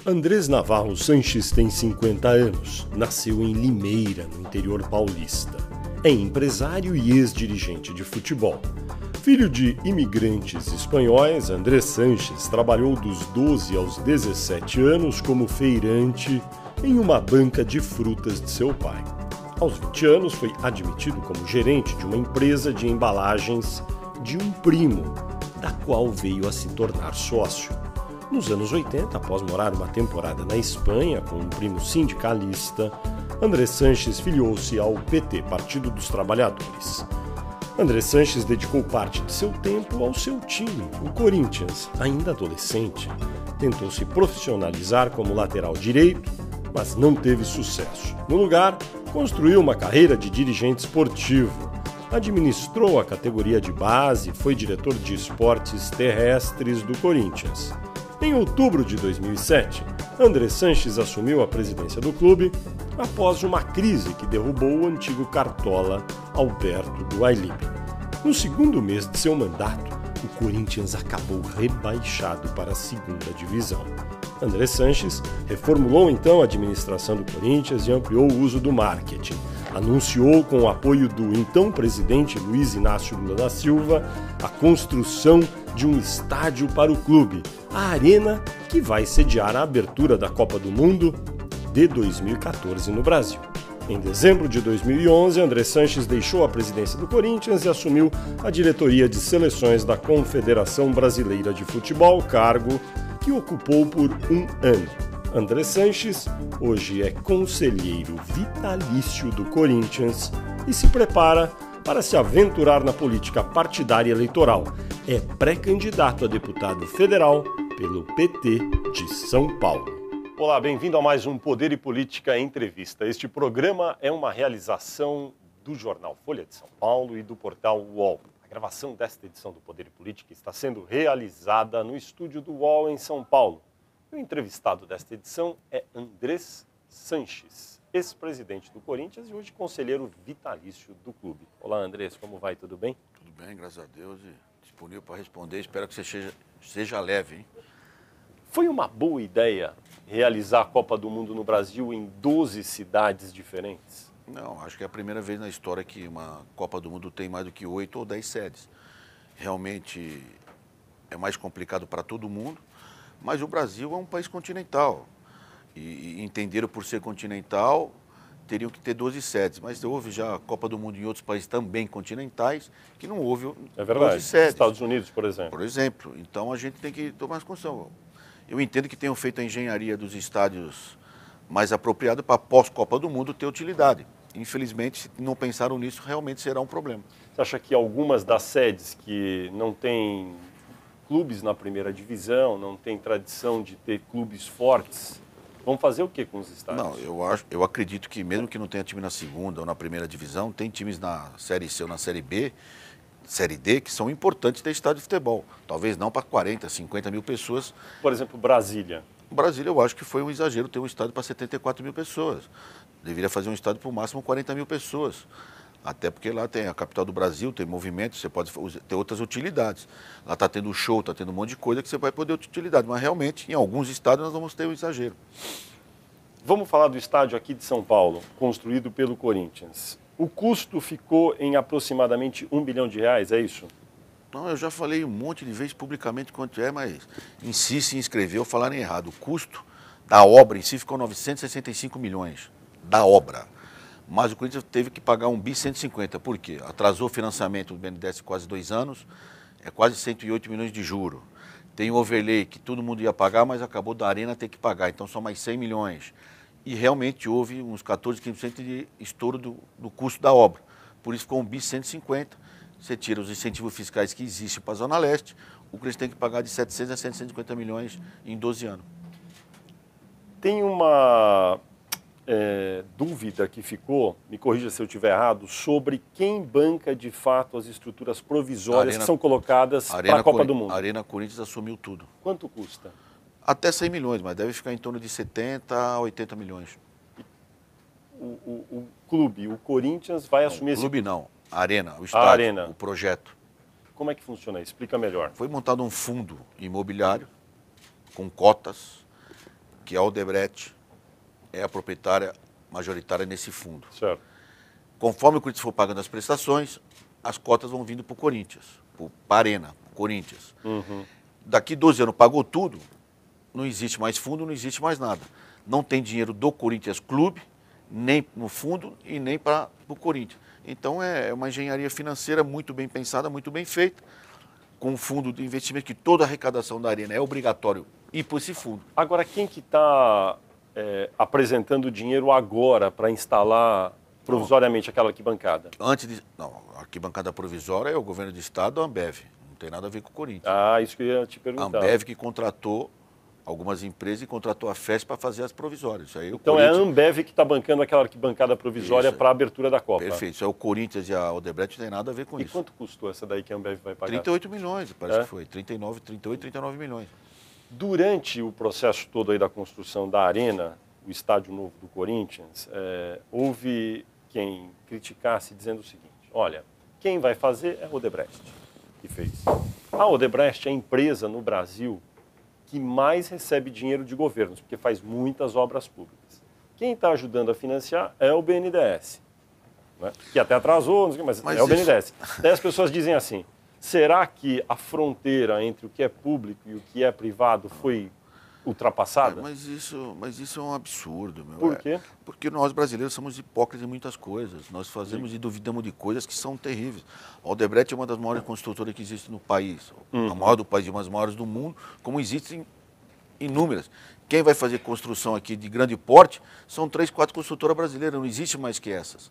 Andrés Navarro Sanches tem 50 anos, nasceu em Limeira, no interior paulista. É empresário e ex-dirigente de futebol. Filho de imigrantes espanhóis, Andrés Sanches trabalhou dos 12 aos 17 anos como feirante em uma banca de frutas de seu pai. Aos 20 anos, foi admitido como gerente de uma empresa de embalagens de um primo, da qual veio a se tornar sócio. Nos anos 80, após morar uma temporada na Espanha com um primo sindicalista, Andrés Sanches filiou-se ao PT, Partido dos Trabalhadores. Andrés Sanches dedicou parte de seu tempo ao seu time, o Corinthians, ainda adolescente. Tentou se profissionalizar como lateral direito, mas não teve sucesso. No lugar, construiu uma carreira de dirigente esportivo. Administrou a categoria de base e foi diretor de esportes terrestres do Corinthians. Em outubro de 2007, Andrés Sanches assumiu a presidência do clube após uma crise que derrubou o antigo cartola Alberto do Ailib. No segundo mês de seu mandato, o Corinthians acabou rebaixado para a segunda divisão. Andrés Sanches reformulou então a administração do Corinthians e ampliou o uso do marketing. Anunciou, com o apoio do então presidente Luiz Inácio Lula da Silva, a construção de um estádio para o clube, a Arena, que vai sediar a abertura da Copa do Mundo de 2014 no Brasil. Em dezembro de 2011, Andrés Sanches deixou a presidência do Corinthians e assumiu a diretoria de seleções da Confederação Brasileira de Futebol, cargo que ocupou por um ano. Andrés Sanches hoje é conselheiro vitalício do Corinthians e se prepara para se aventurar na política partidária eleitoral. É pré-candidato a deputado federal pelo PT de São Paulo. Olá, bem-vindo a mais um Poder e Política Entrevista. Este programa é uma realização do jornal Folha de São Paulo e do portal UOL. A gravação desta edição do Poder e Política está sendo realizada no estúdio do UOL em São Paulo. O entrevistado desta edição é Andrés Sanches, ex-presidente do Corinthians e hoje conselheiro vitalício do clube. Olá, Andrés, como vai? Tudo bem? Tudo bem, graças a Deus, e disponível para responder. Espero que você seja leve, hein? Foi uma boa ideia realizar a Copa do Mundo no Brasil em 12 cidades diferentes? Não, acho que é a primeira vez na história que uma Copa do Mundo tem mais do que 8 ou 10 sedes. Realmente é mais complicado para todo mundo, mas o Brasil é um país continental. E entenderam por ser continental, teriam que ter 12 sedes. Mas houve já a Copa do Mundo em outros países também continentais, que não houve 12 sedes. Estados Unidos, por exemplo. Por exemplo. Então a gente tem que tomar condição. Eu entendo que tenham feito a engenharia dos estádios mais apropriado para pós-Copa do Mundo ter utilidade. Infelizmente, se não pensaram nisso, realmente será um problema. Você acha que algumas das sedes que não têm clubes na primeira divisão, não têm tradição de ter clubes fortes, vão fazer o que com os estádios? Não, eu acredito que mesmo que não tenha time na segunda ou na primeira divisão, tem times na Série C ou na Série B, Série D, que são importantes ter estádio de futebol. Talvez não para 40, 50 mil pessoas. Por exemplo, Brasília. Brasília, eu acho que foi um exagero ter um estádio para 74 mil pessoas. Deveria fazer um estádio para o máximo 40 mil pessoas. Até porque lá tem a capital do Brasil, tem movimento, você pode ter outras utilidades. Lá está tendo show, está tendo um monte de coisa que você vai poder ter utilidade. Mas realmente, em alguns estádios, nós vamos ter um exagero. Vamos falar do estádio aqui de São Paulo, construído pelo Corinthians. O custo ficou em aproximadamente R$1 bilhão, é isso? Não, eu já falei um monte de vezes publicamente quanto é, mas insiste em escrever ou falarem errado. O custo da obra em si ficou 965 milhões, da obra. Mas o Corinthians teve que pagar 1,150 bi. Por quê? Atrasou o financiamento do BNDES quase 2 anos, é quase 108 milhões de juros. Tem o overlay que todo mundo ia pagar, mas acabou da Arena ter que pagar, então são mais 100 milhões. E realmente houve uns 14, 15% de estouro do custo da obra. Por isso ficou 1,150 bi. Você tira os incentivos fiscais que existem para a Zona Leste, o Corinthians tem que pagar de 700 a 750 milhões em 12 anos. Tem uma dúvida que ficou, me corrija se eu estiver errado, sobre quem banca de fato as estruturas provisórias que são colocadas para a Copa do Mundo. A Arena Corinthians assumiu tudo. Quanto custa? Até 100 milhões, mas deve ficar em torno de 70 a 80 milhões. O clube, o Corinthians, vai assumir esse... O clube não, a Arena, o estádio, Arena. O projeto. Como é que funciona isso? Explica melhor. Foi montado um fundo imobiliário com cotas. que a Odebrecht é a proprietária majoritária nesse fundo. Certo. Conforme o Corinthians for pagando as prestações, as cotas vão vindo para o Corinthians, para a Arena, para o Corinthians. Daqui 12 anos pagou tudo, não existe mais fundo, não existe mais nada. Não tem dinheiro do Corinthians Clube, nem no fundo e nem para o Corinthians. Então é uma engenharia financeira muito bem pensada, muito bem feita, com um fundo de investimento que toda a arrecadação da Arena é obrigatório ir para esse fundo. Agora, quem que está apresentando dinheiro agora para instalar provisoriamente aquela arquibancada? A arquibancada provisória é o governo do estado, a Ambev. Não tem nada a ver com o Corinthians. Ah, isso que eu ia te perguntar. A Ambev que contratou algumas empresas e contratou a FES para fazer as provisórias. Isso aí, então é a Ambev que está bancando aquela arquibancada provisória para a abertura da Copa. Perfeito. Isso é o Corinthians e a Odebrecht não tem nada a ver com isso. E quanto custou essa daí que a Ambev vai pagar? 38 milhões, parece que foi. 38, 39 milhões. Durante o processo todo aí da construção da Arena, o estádio novo do Corinthians, houve quem criticasse dizendo o seguinte: olha, quem vai fazer é a Odebrecht, que fez. A Odebrecht é a empresa no Brasil que mais recebe dinheiro de governos, porque faz muitas obras públicas. Quem está ajudando a financiar é o BNDES, né? Que até atrasou, mas é o BNDES. Daí as pessoas dizem assim: será que a fronteira entre o que é público e o que é privado foi ultrapassada? Mas isso é um absurdo, meu. Por quê? Porque nós brasileiros somos hipócritas em muitas coisas. Nós fazemos e duvidamos de coisas que são terríveis. A Odebrecht é uma das maiores construtoras que existe no país. A maior do país e uma das maiores do mundo, como existem inúmeras. Quem vai fazer construção aqui de grande porte são 3, 4 construtoras brasileiras, não existe mais que essas.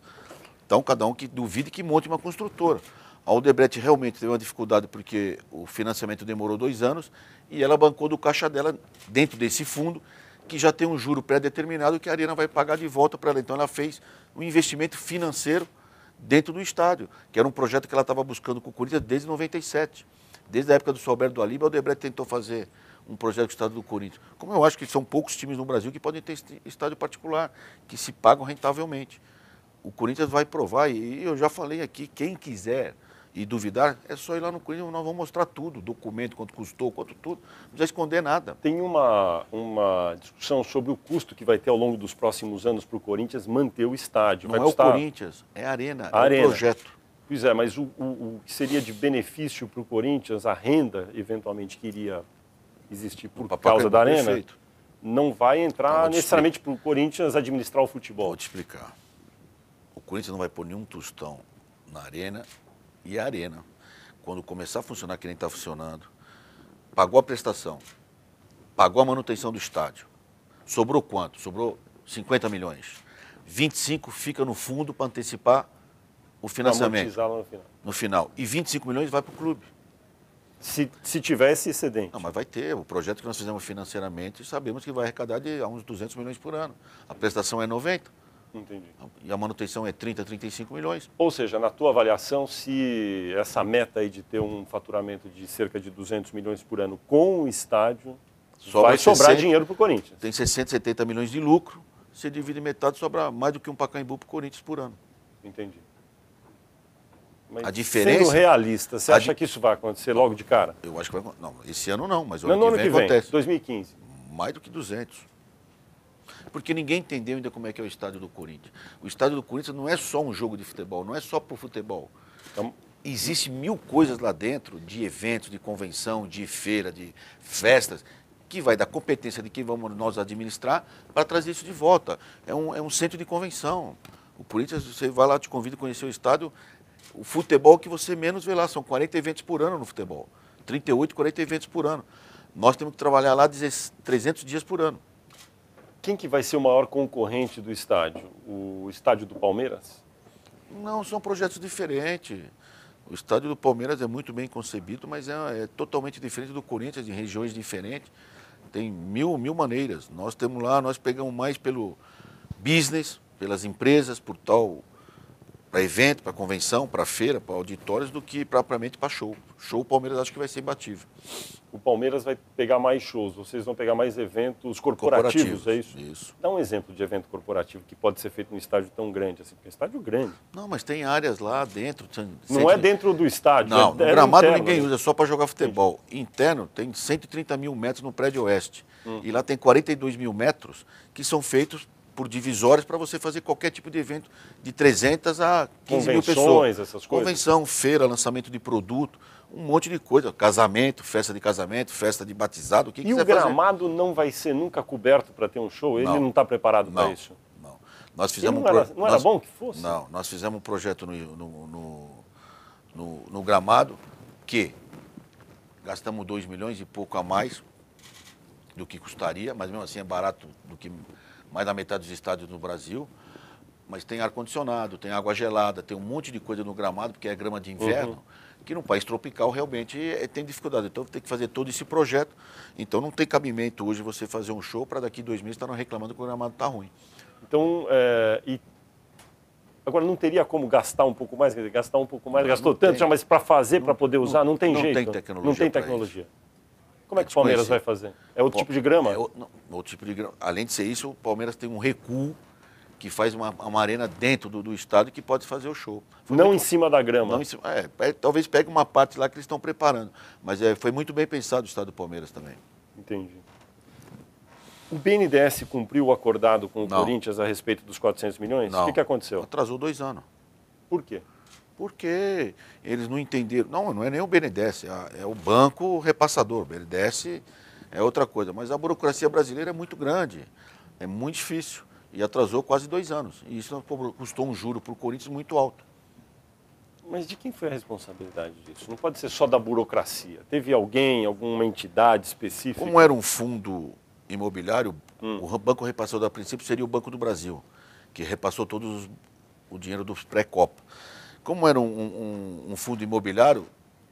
Então, cada um que duvide que monte uma construtora. A Odebrecht realmente teve uma dificuldade porque o financiamento demorou 2 anos e ela bancou do caixa dela dentro desse fundo, que já tem um juro pré-determinado que a Arena vai pagar de volta para ela. Então ela fez um investimento financeiro dentro do estádio, que era um projeto que ela estava buscando com o Corinthians desde 97. Desde a época do Alberto do Aliba, a Odebrecht tentou fazer um projeto com o estádio do Corinthians. Como eu acho que são poucos times no Brasil que podem ter estádio particular, que se pagam rentavelmente. O Corinthians vai provar, e eu já falei aqui, quem quiser e duvidar, é só ir lá no Corinthians, nós vamos mostrar tudo, documento, quanto custou, quanto tudo, não precisa esconder nada. Tem uma discussão sobre o custo que vai ter ao longo dos próximos anos para o Corinthians manter o estádio. Não é o Corinthians, é a Arena, é o projeto. Pois é, mas o que seria de benefício para o Corinthians, a renda eventualmente que iria existir por causa da Arena, perfeito, não vai entrar necessariamente para o Corinthians administrar o futebol. Vou te explicar. O Corinthians não vai pôr nenhum tostão na Arena. E a Arena, quando começar a funcionar que nem está funcionando, pagou a prestação, pagou a manutenção do estádio. Sobrou quanto? Sobrou 50 milhões. 25 fica no fundo para antecipar o financiamento. Lá no final. E 25 milhões vai para o clube. Se tivesse excedente. Não, mas vai ter. O projeto que nós fizemos financeiramente, sabemos que vai arrecadar a uns 200 milhões por ano. A prestação é 90. Entendi. E a manutenção é 30, 35 milhões. Ou seja, na tua avaliação, se essa meta aí de ter um faturamento de cerca de 200 milhões por ano com o estádio, vai sobrar dinheiro para o Corinthians. Tem 60, 70 milhões de lucro, você divide metade, sobra mais do que um Pacaembu para o Corinthians por ano. Entendi. Mas a diferença, sendo realista, você acha que isso vai acontecer logo de cara? Eu acho que vai. Não, esse ano não, mas o ano que vem acontece. 2015. Mais do que 200. Porque ninguém entendeu ainda como é que é o estádio do Corinthians. O estádio do Corinthians não é só um jogo de futebol, não é só para o futebol. Então, existe 1000 coisas lá dentro, de eventos, de convenção, de feira, de festas, que vai da competência de quem vamos nós administrar para trazer isso de volta. É um centro de convenção. O Corinthians, você vai lá, te convido a conhecer o estádio. O futebol que você menos vê lá, são 40 eventos por ano no futebol. 38, 40 eventos por ano. Nós temos que trabalhar lá 300 dias por ano. Quem que vai ser o maior concorrente do estádio? O estádio do Palmeiras? Não, são projetos diferentes. O estádio do Palmeiras é muito bem concebido, mas é totalmente diferente do Corinthians, em regiões diferentes. Tem mil maneiras. Nós temos lá, nós pegamos mais pelo business, pelas empresas, por tal para evento, para convenção, para feira, para auditórios, do que propriamente para show. Show, o Palmeiras acho que vai ser imbatível. O Palmeiras vai pegar mais shows, vocês vão pegar mais eventos corporativos, é isso? Isso. Dá um exemplo de evento corporativo que pode ser feito num estádio tão grande, assim, porque é um estádio grande. Não, mas tem áreas lá dentro. Não é dentro do estádio, não, no gramado interno, ninguém usa, só para jogar futebol. Entendi. Interno tem 130 mil metros no prédio oeste. E lá tem 42 mil metros que são feitos por divisórias para você fazer qualquer tipo de evento de 300 a 15 mil pessoas. Essas coisas. Convenção, feira, lançamento de produto, um monte de coisa. Casamento, festa de batizado, o que quiser fazer. E o gramado não vai ser nunca coberto para ter um show? Ele não está preparado para isso? Não. Nós fizemos não era bom que fosse? Não, nós fizemos um projeto no gramado que gastamos 2 milhões e pouco a mais do que custaria, mas mesmo assim é barato do que mais da metade dos estádios no Brasil, mas tem ar-condicionado, tem água gelada, tem um monte de coisa no gramado, porque é grama de inverno, que num país tropical realmente tem dificuldade. Então tem que fazer todo esse projeto. Então não tem cabimento hoje você fazer um show para daqui 2 meses estar reclamando que o gramado está ruim. Então, agora não teria como gastar um pouco mais, quer dizer, gastar um pouco mais, gastou não tanto, tem. mas para fazer, para poder usar, não tem jeito. Não tem tecnologia. Não tem tecnologia. Como é que o Palmeiras vai fazer? É outro tipo de grama? Outro tipo de grama. Além de ser isso, o Palmeiras tem um recuo que faz uma arena dentro do estádio que pode fazer o show. Não em cima da grama? Não em cima, talvez pegue uma parte lá que eles estão preparando. Mas foi muito bem pensado o estádio do Palmeiras também. Entendi. O BNDES cumpriu o acordado com o Corinthians a respeito dos 400 milhões? Não. O que aconteceu? Atrasou 2 anos. Por quê? Porque eles não entenderam. Não é nem o BNDES, é o banco repassador. O BNDES é outra coisa. Mas a burocracia brasileira é muito grande, é muito difícil. E atrasou quase 2 anos. E isso custou um juro para o Corinthians muito alto. Mas de quem foi a responsabilidade disso? Não pode ser só da burocracia. Teve alguém, alguma entidade específica? Como era um fundo imobiliário, o banco repassador a princípio seria o Banco do Brasil, que repassou todo o dinheiro dos pré-Copa. Como era um fundo imobiliário,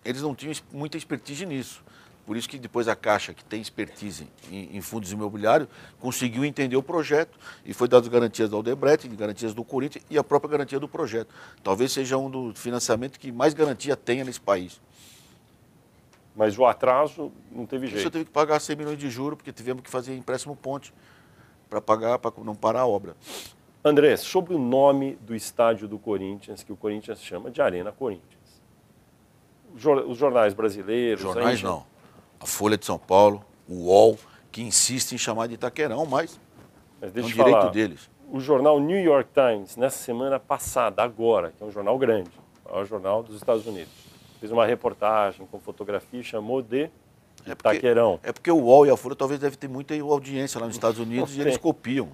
eles não tinham muita expertise nisso. Por isso que depois a Caixa, que tem expertise em fundos imobiliários, conseguiu entender o projeto e foi dado garantias da Odebrecht, garantias do Corinthians e a própria garantia do projeto. Talvez seja um dos financiamentos que mais garantia tenha nesse país. Mas o atraso não teve jeito. Isso eu teve que pagar 100 milhões de juros, porque tivemos que fazer empréstimo ponte para pagar, para não parar a obra. André, sobre o nome do estádio do Corinthians, que o Corinthians chama de Arena Corinthians. Os jornais brasileiros... Jornais não. A Folha de São Paulo, o UOL, que insiste em chamar de Itaquerão, mas deixa é um eu direito falar, deles. O jornal New York Times, nessa semana passada, agora, que é um jornal grande, o maior jornal dos Estados Unidos, fez uma reportagem com fotografia e chamou de Itaquerão. É porque o UOL e a Folha talvez devem ter muita audiência lá nos Estados Unidos e eles copiam.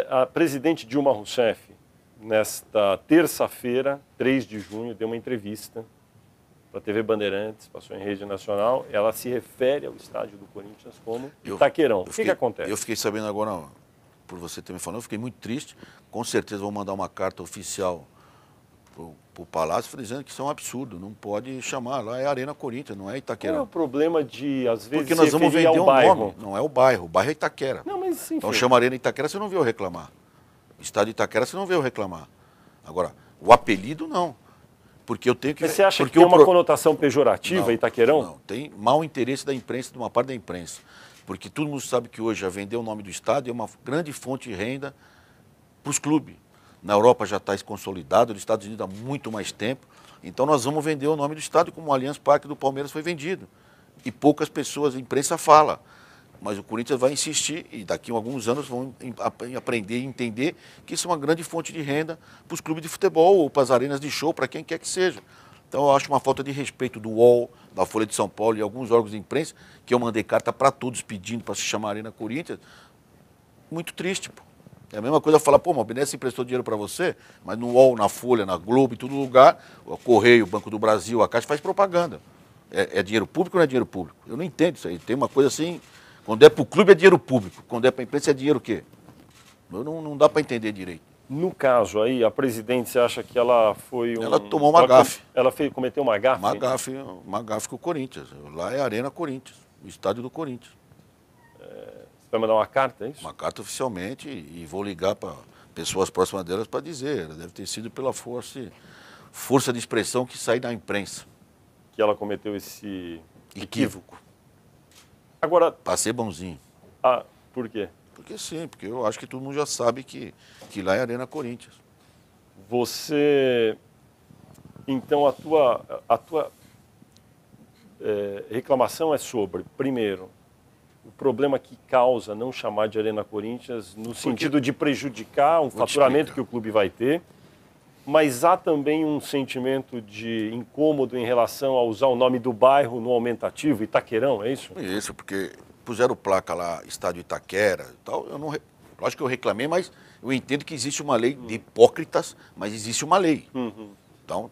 A presidente Dilma Rousseff, nesta terça-feira, 3 de junho, deu uma entrevista para a TV Bandeirantes, passou em rede nacional. Ela se refere ao estádio do Corinthians como Itaquerão. O que acontece? Eu fiquei sabendo agora, por você ter me falado, eu fiquei muito triste. Com certeza vou mandar uma carta oficial para o Palácio dizendo que isso é um absurdo. Não pode chamar, lá é Arena Corinthians, não é Itaquerão. Qual é o problema de, às vezes, porque nós vamos vender um nome. Não é o bairro é Itaquera. Não, mas enfim. Então chama Arena Itaquera, você não viu eu reclamar. Estádio Itaquera, você não viu eu reclamar. Agora, o apelido não. Porque eu tenho que... Mas você acha que tem uma conotação pejorativa, não, Itaquerão? Não, tem mau interesse da imprensa, de uma parte da imprensa. Porque todo mundo sabe que hoje já vender o nome do estádio é uma grande fonte de renda para os clubes. Na Europa já está consolidado, nos Estados Unidos há muito mais tempo. Então nós vamos vender o nome do estádio como o Allianz Parque do Palmeiras foi vendido. E poucas pessoas, a imprensa fala. Mas o Corinthians vai insistir e daqui a alguns anos vão aprender e entender que isso é uma grande fonte de renda para os clubes de futebol ou para as arenas de show, para quem quer que seja. Então eu acho uma falta de respeito do UOL, da Folha de São Paulo e alguns órgãos de imprensa, que eu mandei carta para todos pedindo para se chamar Arena Corinthians. Muito triste, pô. É a mesma coisa falar, pô, mas o BNDES emprestou dinheiro para você, mas no UOL, na Folha, na Globo, em todo lugar, o Correio, o Banco do Brasil, a Caixa faz propaganda. É dinheiro público ou não é dinheiro público? Eu não entendo isso aí. Tem uma coisa assim... Quando é para o clube é dinheiro público, quando é para a imprensa é dinheiro o quê? Não dá para entender direito. No caso aí, a presidente, você acha que ela foi Ela tomou uma gafe. Ela cometeu uma gafe? Uma gafe com o Corinthians. Lá é a Arena Corinthians, o estádio do Corinthians. Você vai mandar uma carta, é isso? Uma carta oficialmente e vou ligar para pessoas próximas delas para dizer. Deve ter sido pela força de expressão que sai da imprensa. Que ela cometeu esse Equívoco. Agora... Para ser bonzinho. Ah, por quê? Porque sim, porque eu acho que todo mundo já sabe que lá é Arena Corinthians. Você... Então, a tua reclamação é sobre, primeiro, o problema que causa não chamar de Arena Corinthians no sentido de prejudicar um faturamento que o clube vai ter, mas há também um sentimento de incômodo em relação a usar o nome do bairro no aumentativo, Itaquerão, é isso? Isso, porque puseram placa lá, Estádio Itaquera e tal, lógico que eu reclamei, mas eu entendo que existe uma lei de hipócritas, mas existe uma lei. Então,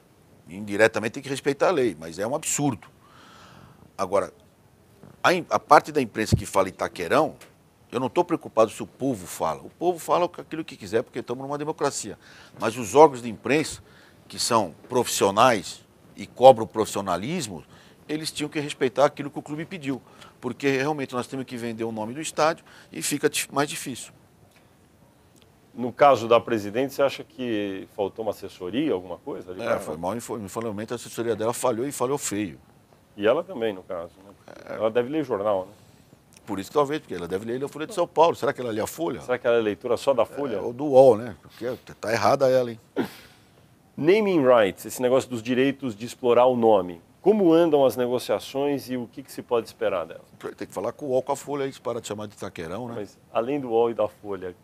indiretamente tem que respeitar a lei, mas é um absurdo. Agora, a parte da imprensa que fala Itaquerão, eu não estou preocupado se o povo fala. O povo fala aquilo que quiser, porque estamos numa democracia. Mas os órgãos de imprensa, que são profissionais e cobram profissionalismo, eles tinham que respeitar aquilo que o clube pediu. Porque realmente nós temos que vender o nome do estádio e fica mais difícil. No caso da presidente, você acha que faltou uma assessoria, alguma coisa? Foi mal informalmente, a assessoria dela falhou e falhou feio. E ela também, no caso, né? Ela deve ler jornal, né? Por isso, talvez, porque ela deve ler a Folha de São Paulo. Será que ela lê a Folha? Será que ela é leitura só da Folha? Ou do UOL, né? Porque tá errada ela, hein? Naming rights, esse negócio dos direitos de explorar o nome. Como andam as negociações e o que se pode esperar dela? Tem que falar com o UOL, com a Folha, aí, para de chamar de Itaquerão, né? Mas, além do UOL e da Folha,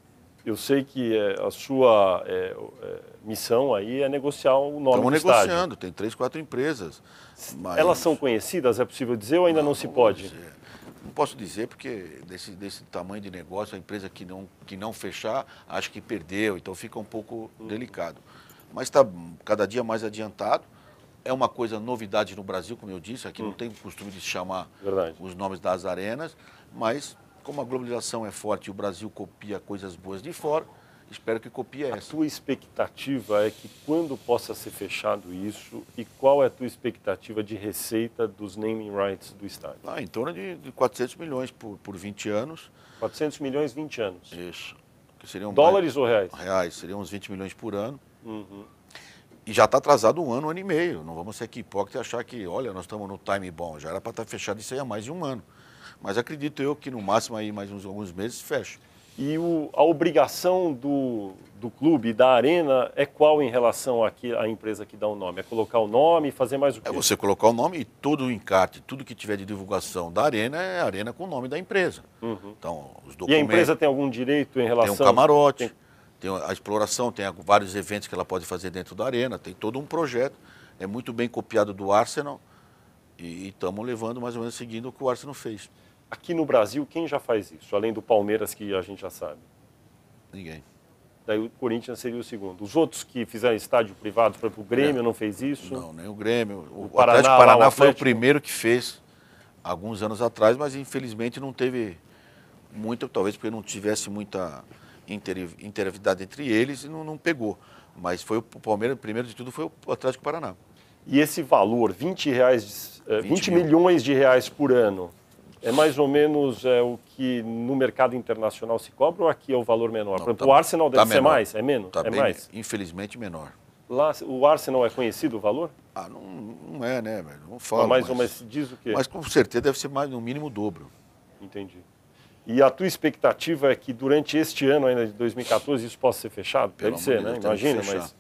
eu sei que a sua missão aí é negociar o nome do estádio. Estamos negociando, tem 3, 4 empresas. Mas... Elas são conhecidas, é possível dizer, ou ainda não se pode? Não posso dizer, porque desse tamanho de negócio, a empresa que não fechar, acho que perdeu, então fica um pouco delicado. Mas está cada dia mais adiantado. É uma coisa novidade no Brasil, como eu disse, aqui não tem o costume de chamar os nomes das arenas, mas como a globalização é forte e o Brasil copia coisas boas de fora, espero que copie essa. A tua expectativa é que quando possa ser fechado isso, e qual é a tua expectativa de receita dos naming rights do estádio? Em torno de 400 milhões por 20 anos. 400 milhões, 20 anos. Isso. Que seriam dólares ou reais? Reais, seriam uns 20 milhões por ano. E já está atrasado um ano e meio. Não vamos ser aqui hipócritas e achar que, olha, nós estamos no time bom. Já era para estar fechado isso aí há mais de um ano. Mas acredito eu que no máximo aí mais alguns meses fecha. E a obrigação do clube, da arena, é qual em relação à empresa que dá o nome? É colocar o nome e fazer mais o quê? É você colocar o nome e todo o encarte, tudo que tiver de divulgação da arena é a arena com o nome da empresa. Então, os documentos... E a empresa tem algum direito em relação... Tem um camarote, tem a exploração, tem vários eventos que ela pode fazer dentro da arena, tem todo um projeto. É muito bem copiado do Arsenal e estamos levando mais ou menos seguindo o que o Arsenal fez. Aqui no Brasil, quem já faz isso? Além do Palmeiras, que a gente já sabe. Ninguém. Daí o Corinthians seria o segundo. Os outros que fizeram estádio privado, por exemplo, o Grêmio não fez isso? Não, nem o Grêmio. O Paraná, Atlético Paraná foi o primeiro que fez, alguns anos atrás, mas infelizmente não teve muita, talvez porque não tivesse muita interatividade entre eles e não pegou. Mas foi o Palmeiras, primeiro de tudo, foi o Atlético Paraná. E esse valor, 20 milhões de reais por ano, é mais ou menos o que no mercado internacional se cobra ou aqui é o valor menor? Não, Por exemplo, o Arsenal deve ser mais? É menos? Tá é bem, mais? infelizmente menor. Lá, o Arsenal é conhecido o valor? Não é, né, velho? Não falo. Mas diz o quê? Mas com certeza deve ser mais, no mínimo, o dobro. Entendi. E a tua expectativa é que durante este ano ainda de 2014 isso possa ser fechado? Deve ser, né? Imagina, mas...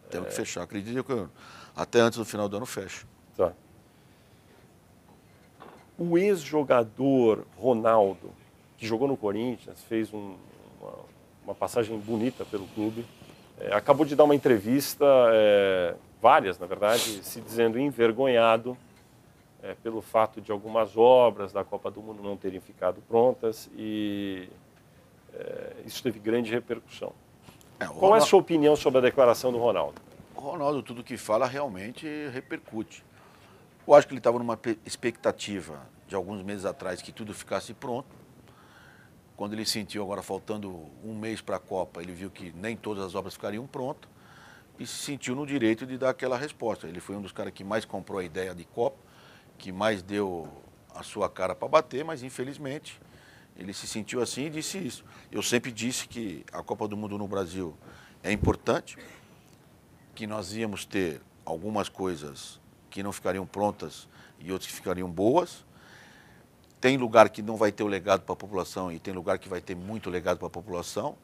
Temos que fechar. Acredito que até antes do final do ano fecha. Tá. O ex-jogador Ronaldo, que jogou no Corinthians, fez uma passagem bonita pelo clube, acabou de dar uma entrevista, várias na verdade, se dizendo envergonhado pelo fato de algumas obras da Copa do Mundo não terem ficado prontas e isso teve grande repercussão. Qual é a sua opinião sobre a declaração do Ronaldo? O Ronaldo, tudo que fala realmente repercute. Eu acho que ele estava numa expectativa de alguns meses atrás que tudo ficasse pronto. Quando ele sentiu, agora faltando um mês para a Copa, ele viu que nem todas as obras ficariam prontas e se sentiu no direito de dar aquela resposta. Ele foi um dos caras que mais comprou a ideia de Copa, que mais deu a sua cara para bater, mas infelizmente ele se sentiu assim e disse isso. Eu sempre disse que a Copa do Mundo no Brasil é importante, que nós íamos ter algumas coisas que não ficariam prontas e outras que ficariam boas. Tem lugar que não vai ter o legado para a população e tem lugar que vai ter muito legado para a população.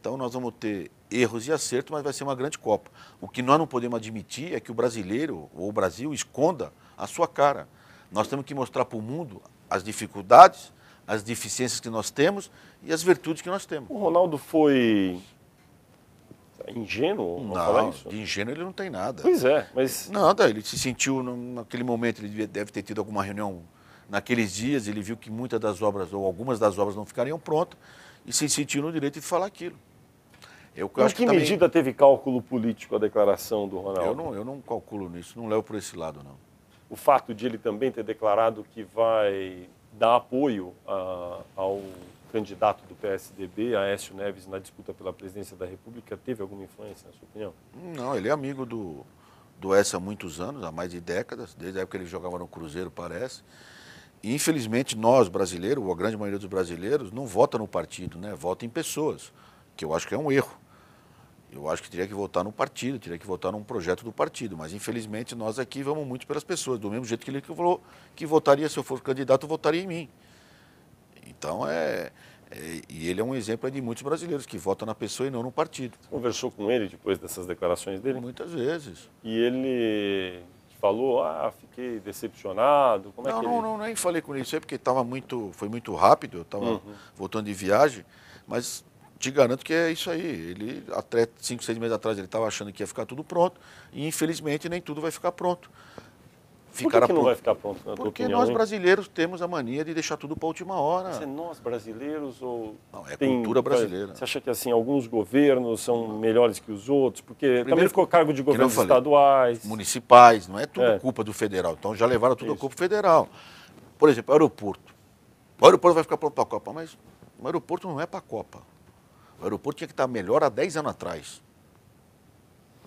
Então nós vamos ter erros e acertos, mas vai ser uma grande Copa. O que nós não podemos admitir é que o brasileiro ou o Brasil esconda a sua cara. Nós temos que mostrar para o mundo as dificuldades, as deficiências que nós temos e as virtudes que nós temos. O Ronaldo foi ingênuo ao falar isso? De ingênuo ele não tem nada. Pois é, mas... Nada, ele se sentiu naquele momento, ele deve ter tido alguma reunião naqueles dias, ele viu que muitas das obras, ou algumas das obras não ficariam prontas e se sentiu no direito de falar aquilo. Em que medida teve cálculo político a declaração do Ronaldo? Eu não calculo nisso, não levo por esse lado, não. O fato de ele também ter declarado que vai dar apoio ao candidato do PSDB, Aécio Neves, na disputa pela presidência da República, teve alguma influência, na sua opinião? Não, ele é amigo do Aécio há muitos anos, há mais de décadas, desde a época que ele jogava no Cruzeiro, parece. E, infelizmente, nós, brasileiros, ou a grande maioria dos brasileiros, não vota no partido, né? Vota em pessoas, que eu acho que é um erro. Eu acho que teria que votar no partido, teria que votar num projeto do partido, mas infelizmente nós aqui vamos muito pelas pessoas, do mesmo jeito que ele falou que votaria, se eu for candidato, votaria em mim. Então e ele é um exemplo de muitos brasileiros que votam na pessoa e não no partido. Você conversou com ele depois dessas declarações dele? Muitas vezes. E ele falou, fiquei decepcionado, como é que ele... Não, nem falei com ele, isso aí porque foi muito rápido, eu estava voltando de viagem, mas... Te garanto que é isso aí. Ele, até 5, 6 meses atrás, ele estava achando que ia ficar tudo pronto e, infelizmente, nem tudo vai ficar pronto. Por que não vai ficar pronto, na tua opinião? Porque nós brasileiros temos a mania de deixar tudo para a última hora. Mas é nós brasileiros ou... Não, é cultura brasileira. Você acha que assim, alguns governos são melhores que os outros? Porque primeiro, também ficou cargo de governos estaduais. Municipais, não é tudo culpa do federal. Então já levaram tudo a culpa federal. Por exemplo, aeroporto. O aeroporto vai ficar pronto para a Copa, mas o aeroporto não é para a Copa. O aeroporto tinha que estar melhor há 10 anos atrás.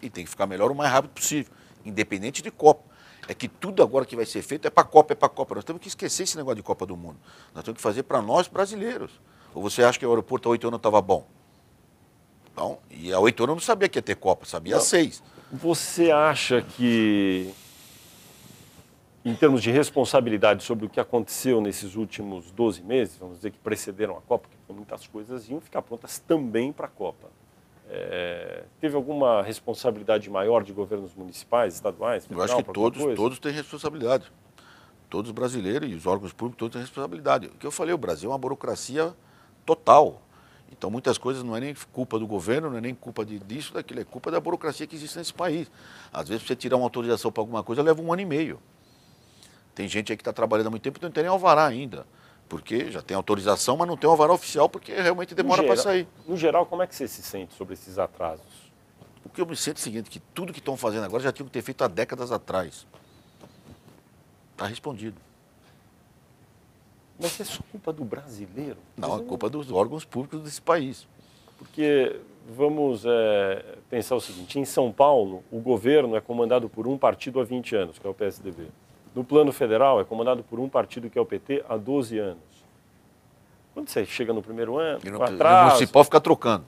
E tem que ficar melhor o mais rápido possível, independente de Copa. É que tudo agora que vai ser feito é para a Copa, é para a Copa. Nós temos que esquecer esse negócio de Copa do Mundo. Nós temos que fazer para nós brasileiros. Ou você acha que o aeroporto há 8 anos estava bom? Não, e há 8 anos eu não sabia que ia ter Copa, sabia há 6. Você acha que, em termos de responsabilidade sobre o que aconteceu nesses últimos 12 meses, vamos dizer que precederam a Copa, porque muitas coisas iam ficar prontas também para a Copa. Teve alguma responsabilidade maior de governos municipais, estaduais, federal? Eu acho que todos têm responsabilidade. Todos os brasileiros e os órgãos públicos todos têm responsabilidade. O que eu falei, o Brasil é uma burocracia total. Então muitas coisas não é nem culpa do governo, não é nem culpa disso, daquilo, é culpa da burocracia que existe nesse país. Às vezes, para você tirar uma autorização para alguma coisa, leva 1 ano e meio. Tem gente aí que está trabalhando há muito tempo e não tem nem alvará ainda. Porque já tem autorização, mas não tem alvará oficial, porque realmente demora para sair. No geral, como é que você se sente sobre esses atrasos? O que eu me sinto é o seguinte, que tudo que estão fazendo agora já tinham que ter feito há décadas atrás. Está respondido. Mas é só culpa do brasileiro? Não, é culpa dos órgãos públicos desse país. Porque vamos pensar o seguinte, em São Paulo, o governo é comandado por um partido há 20 anos, que é o PSDB. No plano federal, é comandado por um partido que é o PT há 12 anos. Quando você chega no primeiro ano, no municipal fica trocando. Então, no municipal fica trocando.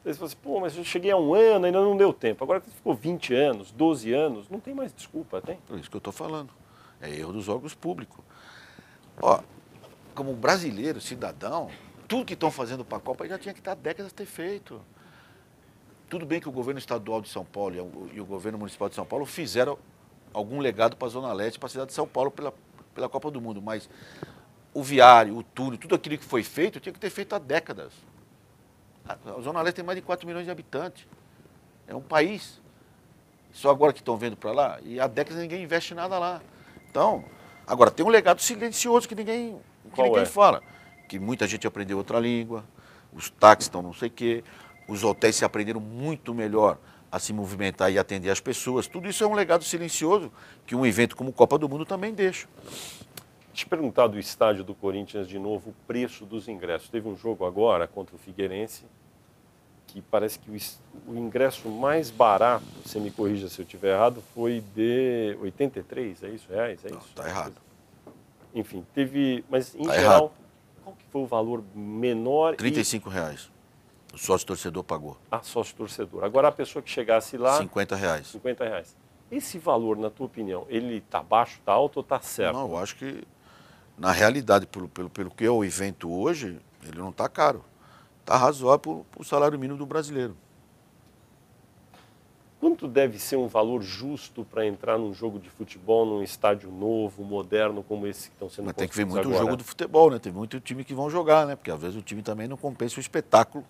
Aí você fala assim, pô, mas eu cheguei há 1 ano, ainda não deu tempo. Agora que ficou 20 anos, 12 anos, não tem mais desculpa, tem? É isso que eu estou falando. É erro dos órgãos públicos. Ó, como brasileiro, cidadão, tudo que estão fazendo para a Copa já tinha que estar há décadas ter feito. Tudo bem que o governo estadual de São Paulo e o governo municipal de São Paulo fizeram algum legado para a Zona Leste, para a cidade de São Paulo pela Copa do Mundo, mas o viário, o túnel, tudo aquilo que foi feito, tinha que ter feito há décadas. A Zona Leste tem mais de 4 milhões de habitantes. É um país. Só agora que estão vendo para lá, e há décadas ninguém investe nada lá. Então, agora tem um legado silencioso que ninguém fala. Que muita gente aprendeu outra língua, os táxis estão não sei o quê, os hotéis se aprenderam muito melhor a se movimentar e atender as pessoas. Tudo isso é um legado silencioso que um evento como Copa do Mundo também deixa. Deixa eu perguntar do estádio do Corinthians de novo, o preço dos ingressos. Teve um jogo agora contra o Figueirense, que parece que o ingresso mais barato, você me corrija se eu estiver errado, foi de 83, é isso? Reais? É Não, isso? está errado. enfim, teve, mas em Tá geral, errado. qual que foi o valor menor? R$ 35. O sócio torcedor pagou. Sócio torcedor. Agora a pessoa que chegasse lá, R$ 50. R$ 50. Esse valor, na tua opinião, ele está baixo, está alto ou está certo? Não, eu acho que, na realidade, pelo que é o evento hoje, ele não está caro. Está razoável para o salário mínimo do brasileiro. Quanto deve ser um valor justo para entrar num jogo de futebol, num estádio novo, moderno, como esse que estão sendo Mas tem que ver construídos muito o agora? jogo do futebol, né? Tem muito time que vão jogar, né? Porque às vezes o time também não compensa o espetáculo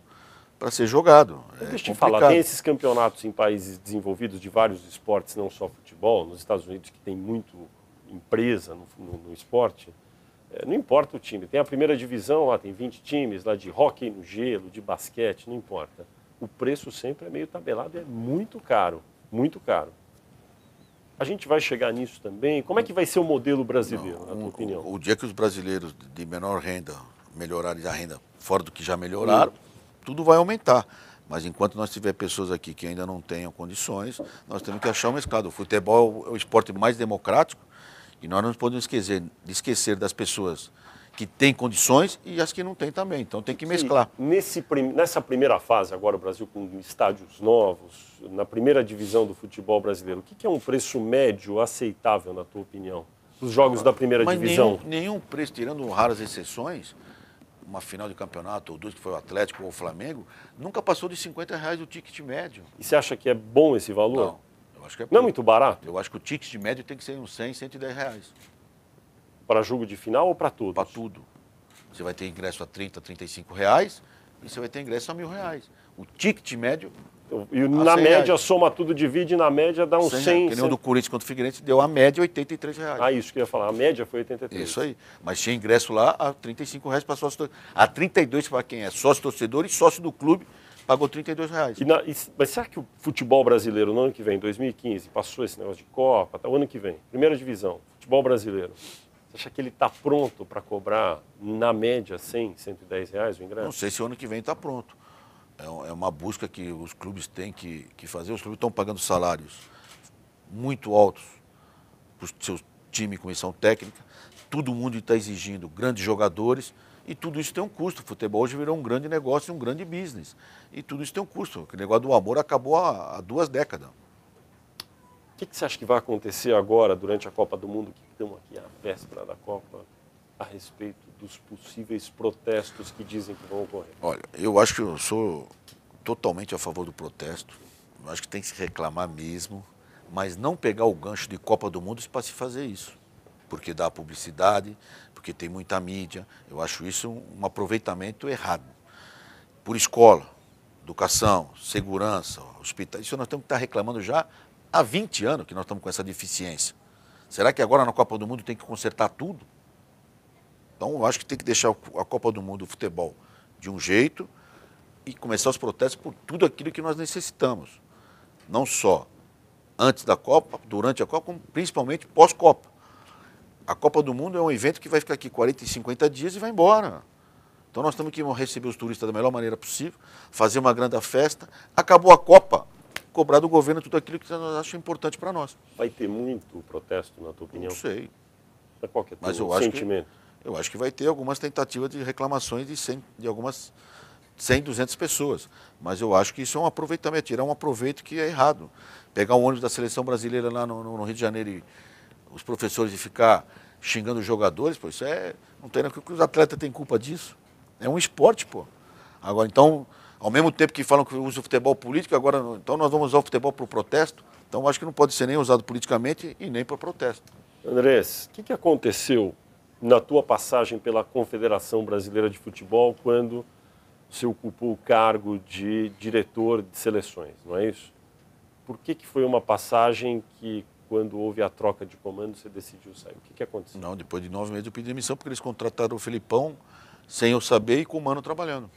para ser jogado. Deixa eu te falar, tem esses campeonatos em países desenvolvidos de vários esportes, não só futebol, nos Estados Unidos que tem muito empresa no esporte, não importa o time, tem a primeira divisão, lá tem 20 times, lá de hóquei no gelo, de basquete, não importa. O preço sempre é meio tabelado e é muito caro, muito caro. A gente vai chegar nisso também? Como é que vai ser o modelo brasileiro, na tua opinião? O dia que os brasileiros de menor renda melhorarem a renda fora do que já melhoraram, tudo vai aumentar. Mas enquanto nós tiver pessoas aqui que ainda não tenham condições, nós temos que achar um mesclado. O futebol é o esporte mais democrático e nós não podemos esquecer das pessoas que têm condições e as que não têm também. Então tem que mesclar. Nessa primeira fase, agora o Brasil com estádios novos, na primeira divisão do futebol brasileiro, o que é um preço médio aceitável, na tua opinião? Os jogos da primeira divisão? Nenhum preço, tirando raras exceções, uma final de campeonato, ou duas que foi o Atlético ou o Flamengo, nunca passou de R$ 50 o ticket médio. E você acha que é bom esse valor? Não, eu acho que é pouco. Não é muito barato? Eu acho que o ticket médio tem que ser uns R$ 100, R$ 110. Para jogo de final ou para todos? Para tudo. Você vai ter ingresso a R$ 35 reais e você vai ter ingresso a R$ 1.000. O ticket médio. E na média, soma tudo, divide, na média dá uns 100. Que nem o do Corinthians contra o Figueirense deu a média R$ 83 reais. Isso que eu ia falar. A média foi 83. Isso aí. Mas tinha ingresso lá a R$ 35 reais para sócio torcedor. A 32 para quem é sócio torcedor e sócio do clube pagou R$ 32 reais. Mas será que o futebol brasileiro no ano que vem, 2015, passou esse negócio de Copa, o ano que vem, primeira divisão, futebol brasileiro, você acha que ele está pronto para cobrar, na média, 100, 110 reais o ingresso? Não sei se o ano que vem está pronto. É uma busca que os clubes têm que fazer. Os clubes estão pagando salários muito altos para o seu time e comissão técnica. Todo mundo está exigindo grandes jogadores e tudo isso tem um custo. O futebol hoje virou um grande negócio, um grande business. E tudo isso tem um custo. O negócio do amor acabou há 2 décadas. O que você acha que vai acontecer agora, durante a Copa do Mundo, que estamos aqui à véspera da Copa, a respeito dos possíveis protestos que dizem que vão ocorrer? Olha, eu acho que eu sou totalmente a favor do protesto. Eu acho que tem que se reclamar mesmo, mas não pegar o gancho de Copa do Mundo para se fazer isso. Porque dá publicidade, porque tem muita mídia. Eu acho isso um aproveitamento errado. Por escola, educação, segurança, hospital, isso nós temos que estar reclamando já há 20 anos que nós estamos com essa deficiência. Será que agora na Copa do Mundo tem que consertar tudo? Então eu acho que tem que deixar a Copa do Mundo, o futebol, de um jeito e começar os protestos por tudo aquilo que nós necessitamos. Não só antes da Copa, durante a Copa, como principalmente pós-Copa. A Copa do Mundo é um evento que vai ficar aqui 40 e 50 dias e vai embora. Então nós temos que receber os turistas da melhor maneira possível, fazer uma grande festa. Acabou a Copa, cobrar do governo tudo aquilo que nós achamos importante para nós. Vai ter muito protesto, na tua opinião? Não sei. Qual que é o Mas teu sentimento? Eu acho que vai ter algumas tentativas de reclamações de algumas 100, 200 pessoas. Mas eu acho que isso é um aproveitamento, tirar um aproveito que é errado. Pegar um ônibus da seleção brasileira lá no Rio de Janeiro e os professores e ficar xingando os jogadores, pô, isso não tem nada, que os atletas têm culpa disso. É um esporte, pô. Agora, então, ao mesmo tempo que falam que usa o futebol político, agora, então nós vamos usar o futebol para o protesto. Então, eu acho que não pode ser nem usado politicamente e nem para protesto. Andrés, o que aconteceu na tua passagem pela Confederação Brasileira de Futebol quando você ocupou o cargo de diretor de seleções, não é isso? Por que foi uma passagem que, quando houve a troca de comando, você decidiu sair? O que aconteceu? Não, depois de 9 meses eu pedi demissão porque eles contrataram o Felipão sem eu saber e com o Mano trabalhando.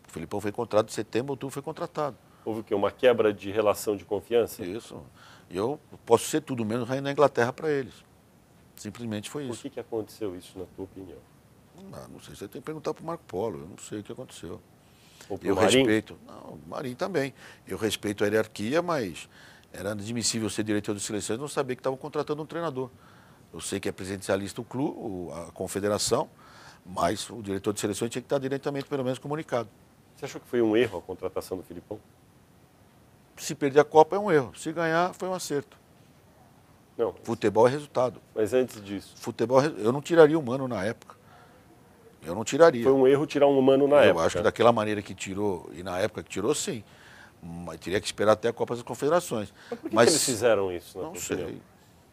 O Felipão foi contratado em setembro, outubro foi contratado. Houve o quê? Uma quebra de relação de confiança? Isso. E eu posso ser tudo menos rei na Inglaterra para eles. Simplesmente foi isso. Por que aconteceu isso, na tua opinião? Não sei, você tem que perguntar para o Marco Polo, eu não sei o que aconteceu. Ou pro Eu Marinho? respeito, não, o Marinho também. Eu respeito a hierarquia, mas era admissível ser diretor de seleções e não saber que estavam contratando um treinador. Eu sei que é presidencialista o clube, a confederação, mas o diretor de seleções tinha que estar diretamente, pelo menos, comunicado. Você achou que foi um erro a contratação do Filipão? Se perder a Copa é um erro, se ganhar foi um acerto. Não. Futebol é resultado. Mas antes disso? Futebol, eu não tiraria o Mano na época. Eu não tiraria. Foi um erro tirar um Mano na época. Eu acho que daquela maneira que tirou, e na época que tirou, sim. Mas teria que esperar até a Copa das Confederações. Mas por que eles fizeram isso? Não sei.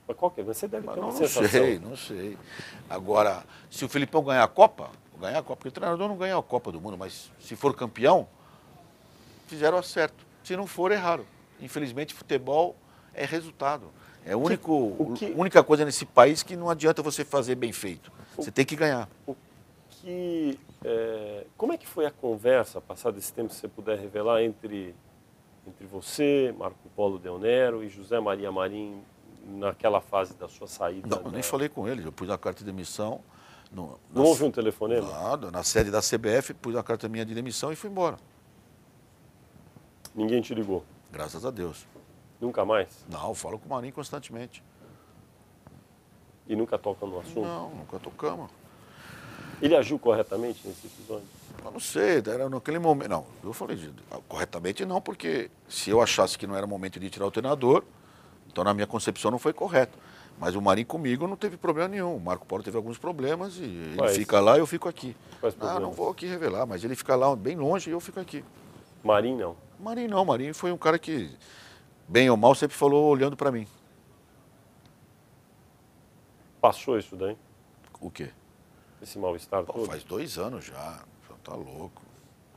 Mas qual que é? Você deve ter uma sensação. Não sei. Agora, se o Filipão ganhar a Copa, porque o treinador não ganha a Copa do Mundo, mas se for campeão, fizeram acerto. Se não for, erraram. Infelizmente, futebol é resultado. É a única coisa nesse país que não adianta você fazer bem feito. Você tem que ganhar. Como é que foi a conversa, passado esse tempo, se você puder revelar, entre você, Marco Polo Del Nero e José Maria Marim, naquela fase da sua saída? Não, eu nem falei com ele. Eu pus a carta de demissão. Não houve um telefonema? Nada. Na sede da CBF, pus a carta minha de demissão e fui embora. Ninguém te ligou? Graças a Deus. Nunca mais? Não, eu falo com o Marinho constantemente. E nunca toca no assunto? Não, nunca tocamos. Ele agiu corretamente nesse episódio? Eu não sei, era naquele momento. Não, eu falei, corretamente não, porque se eu achasse que não era momento de tirar o treinador, então na minha concepção não foi correto. Mas o Marinho comigo não teve problema nenhum. O Marco Polo teve alguns problemas e ele fica lá e eu fico aqui. Não vou aqui revelar, mas ele fica lá bem longe e eu fico aqui. Marinho não? Marinho não, Marinho foi um cara que, bem ou mal, sempre falou olhando para mim. Passou isso daí? O quê? Esse mal-estar todo? Faz 2 anos já, tá louco.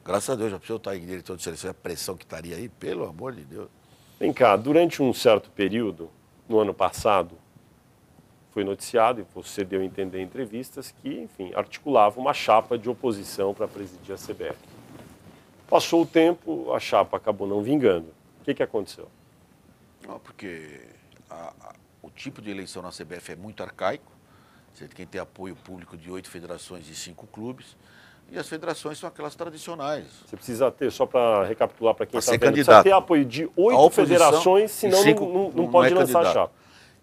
Graças a Deus, já precisou estar em diretor de seleção, a pressão que estaria aí, pelo amor de Deus. Vem cá, durante um certo período, no ano passado, foi noticiado, e você deu a entender em entrevistas, que, enfim, articulava uma chapa de oposição para presidir a CBF. Passou o tempo, a chapa acabou não vingando. O que aconteceu? Não, porque o tipo de eleição na CBF é muito arcaico. Você tem que ter apoio público de 8 federações e 5 clubes. E as federações são aquelas tradicionais. Você precisa ter, só para recapitular para quem está vendo, candidato, precisa ter apoio de 8 federações, senão não pode lançar a chapa.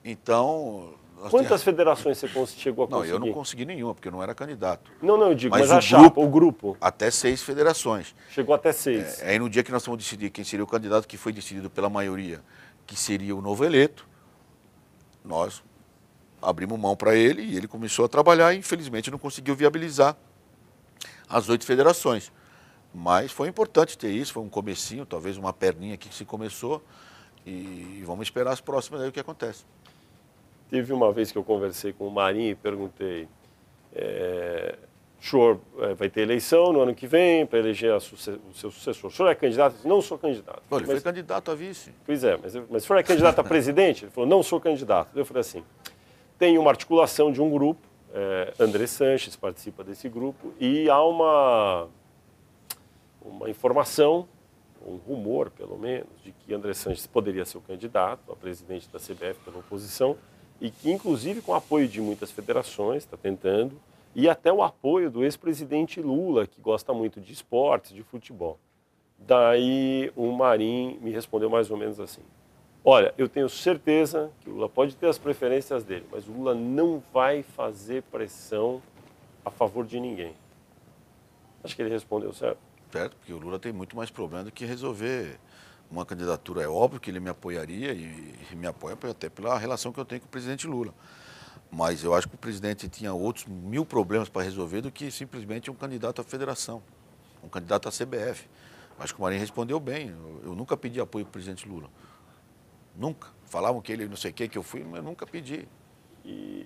Então... Quantas federações você chegou a conseguir? Não, eu não consegui nenhuma, porque eu não era candidato. Não, eu digo, mas a chapa, o grupo. Até 6 federações. Chegou até 6. Aí no dia que nós vamos decidir quem seria o candidato, que foi decidido pela maioria, que seria o novo eleito, nós abrimos mão para ele e ele começou a trabalhar e infelizmente não conseguiu viabilizar as 8 federações. Mas foi importante ter isso, foi um comecinho, talvez uma perninha aqui que se começou e vamos esperar as próximas aí o que acontece. Teve uma vez que eu conversei com o Marinho e perguntei, o senhor vai ter eleição no ano que vem para eleger o seu sucessor. O senhor é candidato? Eu disse, não sou candidato. Ele foi candidato a vice. Pois é, mas o senhor é candidato a presidente? Ele falou, não sou candidato. Eu falei assim, tem uma articulação de um grupo, André Sanches participa desse grupo, e há uma informação, um rumor pelo menos, de que André Sanches poderia ser o candidato a presidente da CBF pela oposição, e que, inclusive, com o apoio de muitas federações, está tentando, e até o apoio do ex-presidente Lula, que gosta muito de esportes, de futebol. Daí o Marinho me respondeu mais ou menos assim, olha, eu tenho certeza que o Lula pode ter as preferências dele, mas o Lula não vai fazer pressão a favor de ninguém. Acho que ele respondeu certo. Certo, porque o Lula tem muito mais problema do que resolver uma candidatura. É óbvio que ele me apoiaria e me apoia até pela relação que eu tenho com o presidente Lula. Mas eu acho que o presidente tinha outros 1000 problemas para resolver do que simplesmente um candidato à federação, um candidato à CBF. Acho que o Marinho respondeu bem. Eu nunca pedi apoio para o presidente Lula. Nunca. Falavam que ele não sei o que eu fui, mas eu nunca pedi.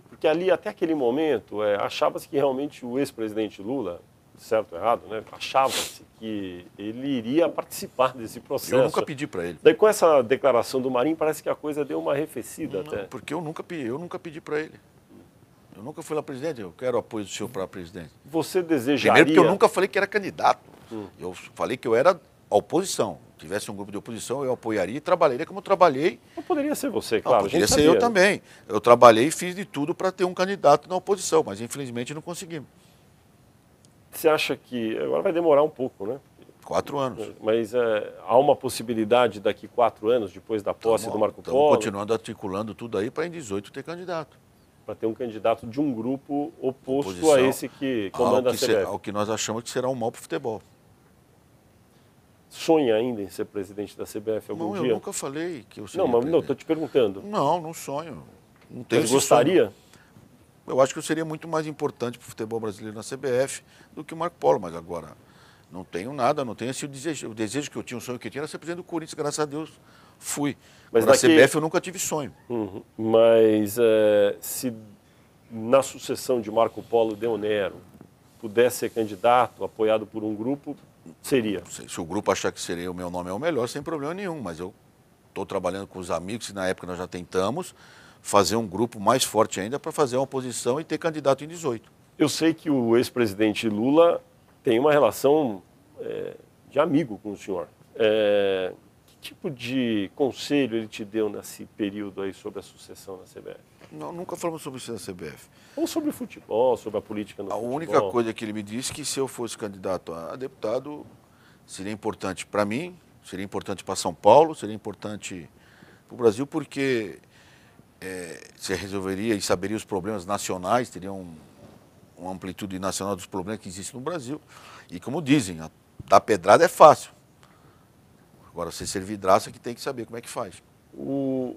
Porque ali, até aquele momento, achava-se que realmente o ex-presidente Lula, certo ou errado, né? Achava-se que ele iria participar desse processo. Eu nunca pedi para ele. Daí com essa declaração do Marinho parece que a coisa deu uma arrefecida até. Porque eu nunca pedi para ele. Eu nunca fui lá presidente, eu quero apoio do senhor para presidente. Você desejaria... Primeiro porque eu nunca falei que era candidato. Eu falei que eu era a oposição. Se tivesse um grupo de oposição, eu apoiaria e trabalharia como eu trabalhei. Não poderia ser você, claro. Não, poderia ser eu também. Eu trabalhei e fiz de tudo para ter um candidato na oposição, mas infelizmente não conseguimos. Você acha que... Agora vai demorar um pouco, né? 4 anos. Mas há uma possibilidade daqui 4 anos, depois da posse do Marco Polo? Estamos continuando articulando tudo aí para em 18 ter candidato. para ter um candidato de um grupo oposto Oposição a esse que comanda a CBF. Ao que nós achamos que será um mal para o futebol. Sonha ainda em ser presidente da CBF algum dia? Eu nunca falei que eu seria Não, mas presidente. estou te perguntando. Não sonho. Não tenho Mas esse gostaria? sonho. Eu acho que eu seria muito mais importante para o futebol brasileiro na CBF do que o Marco Polo, mas agora não tenho nada, não tenho esse desejo. O desejo que eu tinha, o sonho que eu tinha era ser presidente do Corinthians, graças a Deus fui. Mas na CBF eu nunca tive sonho. Uhum. Mas se na sucessão de Marco Polo Del Nero pudesse ser candidato, apoiado por um grupo, seria? Se o grupo achar que seria o meu nome é o melhor, sem problema nenhum, mas eu estou trabalhando com os amigos e na época nós já tentamos fazer um grupo mais forte ainda para fazer uma oposição e ter candidato em 18. Eu sei que o ex-presidente Lula tem uma relação de amigo com o senhor. Que tipo de conselho ele te deu nesse período aí sobre a sucessão na CBF? Não, nunca falamos sobre isso na CBF. Ou sobre o futebol, sobre a política no futebol? A única coisa que ele me disse é que se eu fosse candidato a deputado, seria importante para mim, seria importante para São Paulo, seria importante para o Brasil, porque você resolveria e saberia os problemas nacionais, teria uma amplitude nacional dos problemas que existem no Brasil. E como dizem, dar pedrada é fácil. Agora, você ser vidraça que tem que saber como é que faz. O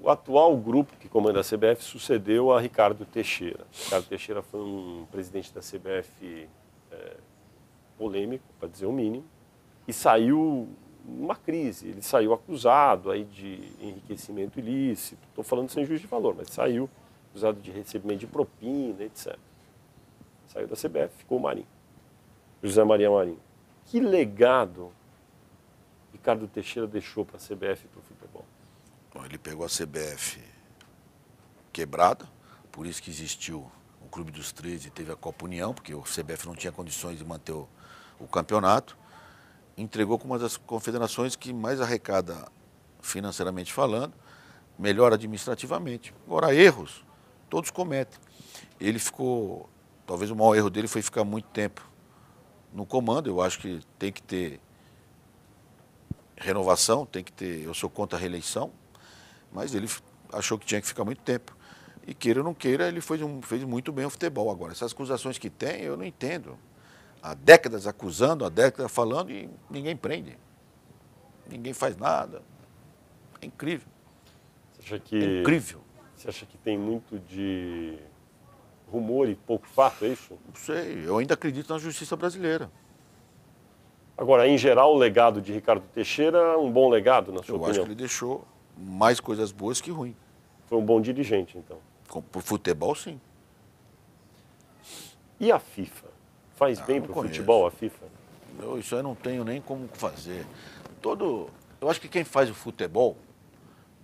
atual grupo que comanda a CBF sucedeu a Ricardo Teixeira. Ricardo Teixeira foi um presidente da CBF polêmico, para dizer o mínimo, e saiu numa crise. Ele saiu acusado aí de enriquecimento ilícito, estou falando sem juízo de valor, mas saiu acusado de recebimento de propina, etc. Saiu da CBF, ficou o Marinho, José Maria Marinho. Que legado Ricardo Teixeira deixou para a CBF e para o futebol? Bom, ele pegou a CBF quebrada, por isso que existiu o Clube dos 13 e teve a Copa União, porque o CBF não tinha condições de manter o campeonato. Entregou como uma das confederações que mais arrecada financeiramente falando, melhor administrativamente. Agora, erros, todos cometem. Ele ficou, talvez o maior erro dele foi ficar muito tempo no comando. Eu acho que tem que ter renovação, tem que ter, eu sou contra a reeleição, mas ele achou que tinha que ficar muito tempo. E queira ou não queira, ele fez muito bem o futebol. Agora, essas acusações que tem, eu não entendo. Há décadas acusando, há décadas falando e ninguém prende. Ninguém faz nada. É incrível. Você acha que, é incrível. Você acha que tem muito de rumor e pouco fato, é isso? Não sei, eu ainda acredito na justiça brasileira. Agora, em geral, o legado de Ricardo Teixeira é um bom legado, na sua opinião? Eu acho que ele deixou mais coisas boas que ruins. Foi um bom dirigente, então. Por futebol, sim. E a FIFA? Faz bem para o futebol a FIFA? Isso eu não tenho nem como fazer. Eu acho que quem faz o futebol,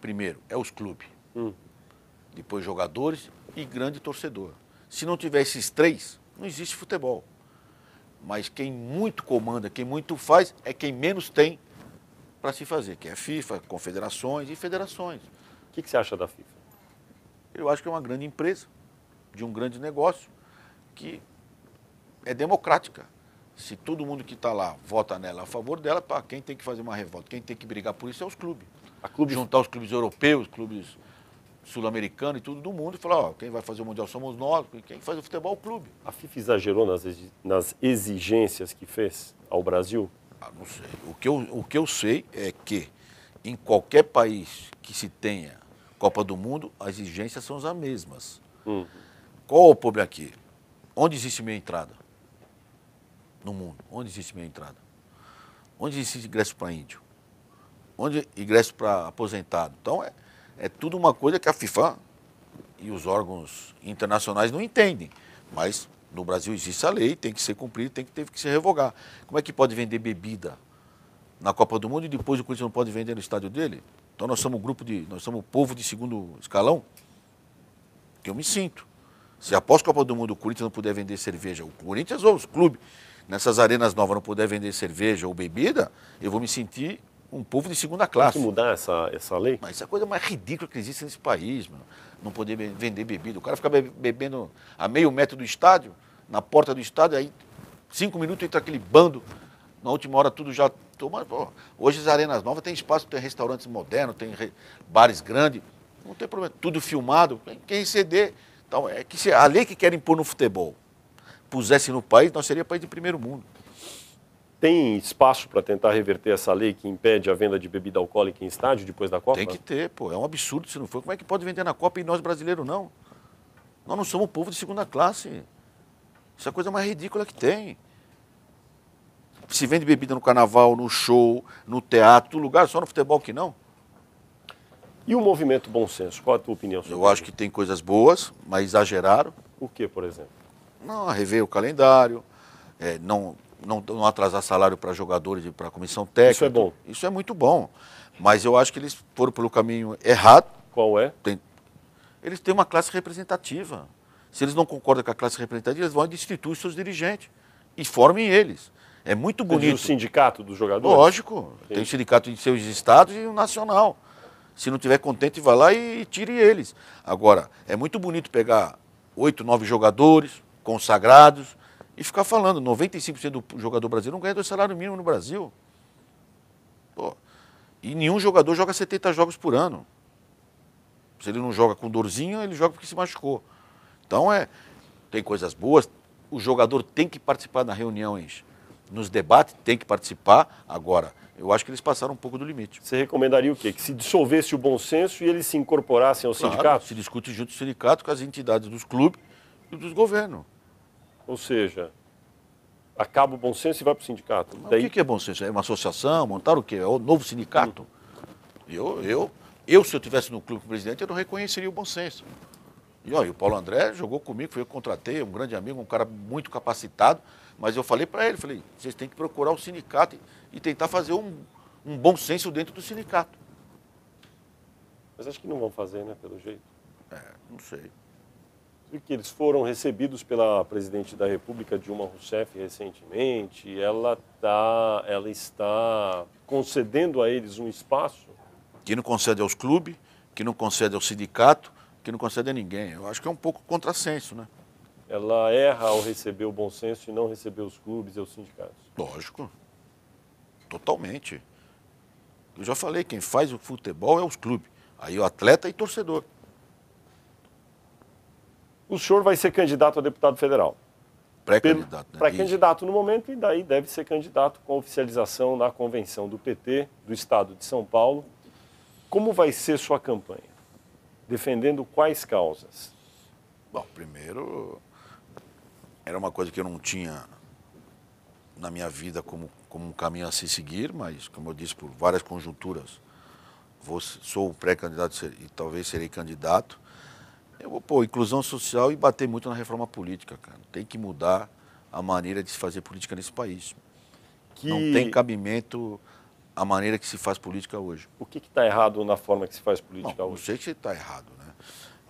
primeiro, é os clubes. Depois jogadores e grande torcedor. Se não tiver esses três, não existe futebol. Mas quem muito comanda, quem muito faz, é quem menos tem para se fazer, que é a FIFA, confederações e federações. O que você acha da FIFA? Eu acho que é uma grande empresa, de um grande negócio, que é democrática. Se todo mundo que está lá vota nela a favor dela, quem tem que fazer uma revolta, quem tem que brigar por isso é os clubes. Juntar os clubes europeus, clubes sul-americanos e tudo do mundo e falar, quem vai fazer o Mundial somos nós, quem faz o futebol é o clube. A FIFA exagerou nas exigências que fez ao Brasil? Não sei. O que eu sei é que em qualquer país que se tenha Copa do Mundo, as exigências são as mesmas. Qual o problema aqui? Onde existe meia entrada? No mundo. Onde existe meia entrada? Onde existe ingresso para índio? Onde ingresso para aposentado? Então, é tudo uma coisa que a FIFA e os órgãos internacionais não entendem. Mas no Brasil existe a lei, tem que ser cumprida, teve que se revogar. Como é que pode vender bebida na Copa do Mundo e depois o Corinthians não pode vender no estádio dele? Então nós somos nós somos o povo de segundo escalão, que eu me sinto. Se após a Copa do Mundo o Corinthians não puder vender cerveja, o Corinthians ou os clubes, nessas arenas novas não puder vender cerveja ou bebida, eu vou me sentir um povo de segunda classe. Tem que mudar essa lei? Mas isso é a coisa mais ridícula que existe nesse país, mano. Não poder vender bebida. O cara fica bebendo a meio metro do estádio, na porta do estádio, aí 5 minutos entra aquele bando, na última hora tudo já toma. Hoje as arenas novas tem espaço, tem restaurantes modernos, tem bares grandes, não tem problema. Tudo filmado. Quem ceder Então, é que se a lei que querem pôr no futebol pusesse no país, nós seríamos país de primeiro mundo. Tem espaço para tentar reverter essa lei que impede a venda de bebida alcoólica em estádio depois da Copa? Tem que ter, pô. É um absurdo se não for. Como é que pode vender na Copa e nós brasileiros não? Nós não somos povo de segunda classe. Isso é a coisa mais ridícula que tem. Se vende bebida no carnaval, no show, no teatro, todo lugar, só no futebol que não. E o movimento Bom Senso? Qual a tua opinião sobre Eu acho que tem coisas boas, mas exageraram. O que, por exemplo? Não, rever o calendário, não atrasar salário para jogadores e para a comissão técnica. Isso é bom. Isso é muito bom. Mas eu acho que eles foram pelo caminho errado. Qual é? Eles têm uma classe representativa. Se eles não concordam com a classe representativa, eles vão destituir seus dirigentes e formem eles. É muito bonito. O sindicato dos jogadores? Lógico. Sim. Tem o sindicato de seus estados e o nacional. Se não tiver contente, vai lá e tire eles. Agora, é muito bonito pegar 8, 9 jogadores consagrados e ficar falando. 95% do jogador brasileiro não ganha do salário mínimo no Brasil. Pô. E nenhum jogador joga 70 jogos por ano. Se ele não joga com dorzinho, ele joga porque se machucou. Então, tem coisas boas. O jogador tem que participar nas reuniões, nos debates, tem que participar. Agora, eu acho que eles passaram um pouco do limite. Você recomendaria o quê? Que se dissolvesse o Bom Senso e eles se incorporassem ao sindicato? Se discute junto do sindicato com as entidades dos clubes e dos governos. Ou seja, acaba o Bom Senso e vai para o sindicato. Daí... O que é Bom Senso? É uma associação? Montaram o quê? É o novo sindicato? Eu, se eu estivesse no clube como presidente, eu não reconheceria o Bom Senso. E o Paulo André jogou comigo, foi eu que contratei, um grande amigo, um cara muito capacitado, mas eu falei para ele, vocês têm que procurar o sindicato e tentar fazer um bom senso dentro do sindicato. Mas acho que não vão fazer, né, pelo jeito. Não sei. Porque eles foram recebidos pela presidente da República, Dilma Rousseff, recentemente. Ela está concedendo a eles um espaço. Que não concede aos clubes, que não concede ao sindicato, que não concede a ninguém. Eu acho que é um pouco contrassenso, né? Ela erra ao receber o Bom Senso e não receber os clubes e os sindicatos. Lógico. Totalmente. Eu já falei, quem faz o futebol é os clubes. Aí o atleta e torcedor. O senhor vai ser candidato a deputado federal. Pré-candidato, né? Pré-candidato no momento e daí deve ser candidato com oficialização na convenção do PT do Estado de São Paulo. Como vai ser sua campanha? Defendendo quais causas? Bom, primeiro, era uma coisa que eu não tinha na minha vida como um caminho a se seguir, mas, como eu disse, por várias conjunturas, sou pré-candidato e talvez serei candidato. Eu vou pôr inclusão social e bater muito na reforma política, cara. Tem que mudar a maneira de se fazer política nesse país. Não tem cabimento a maneira que se faz política hoje. O que está errado na forma que se faz política hoje? Não sei que está errado, né?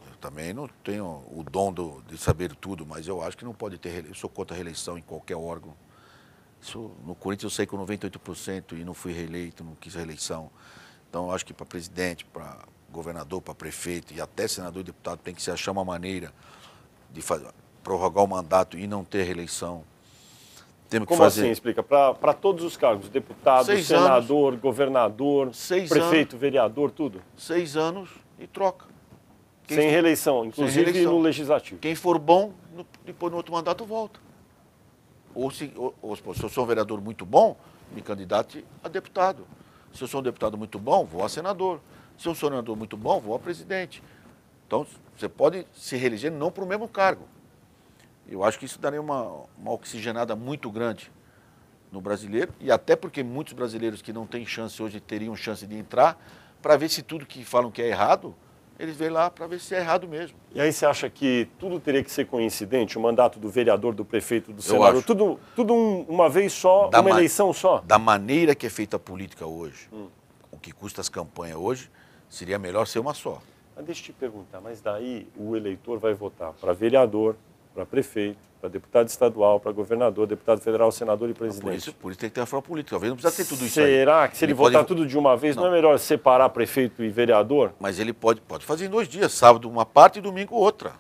Eu também não tenho o dom de saber tudo, mas eu acho que não pode ter reeleição. Eu sou contra a reeleição em qualquer órgão. No Corinthians eu saí com 98% e não fui reeleito, não quis reeleição. Então eu acho que para presidente, para governador, para prefeito e até senador e deputado tem que se achar uma maneira de prorrogar o mandato e não ter reeleição. Temos Como assim? Explica. Para todos os cargos, deputado, senador, governador, prefeito, vereador, tudo? 6 anos e troca. Sem reeleição, inclusive no legislativo. Quem for bom, depois no outro mandato volta. Ou se eu sou um vereador muito bom, me candidate a deputado. Se eu sou um deputado muito bom, vou a senador. Se eu sou um senador muito bom, vou a presidente. Então, você pode se reeleger não para o mesmo cargo. Eu acho que isso daria uma oxigenada muito grande no brasileiro, e até porque muitos brasileiros que não têm chance hoje teriam chance de entrar, para ver se tudo que falam que é errado, eles vêm lá para ver se é errado mesmo. E aí você acha que tudo teria que ser coincidente? O mandato do vereador, do prefeito, do senador, tudo uma vez só, uma eleição só? Da maneira que é feita a política hoje, o que custa as campanhas hoje, seria melhor ser uma só. Mas deixa eu te perguntar, mas daí o eleitor vai votar para vereador, para prefeito, para deputado estadual, para governador, deputado federal, senador e presidente. Por isso tem que ter a forma política. Talvez não precisa ter tudo isso aí. Será que se ele votar tudo de uma vez, não é melhor separar prefeito e vereador? Mas ele pode fazer em 2 dias, sábado uma parte e domingo outra.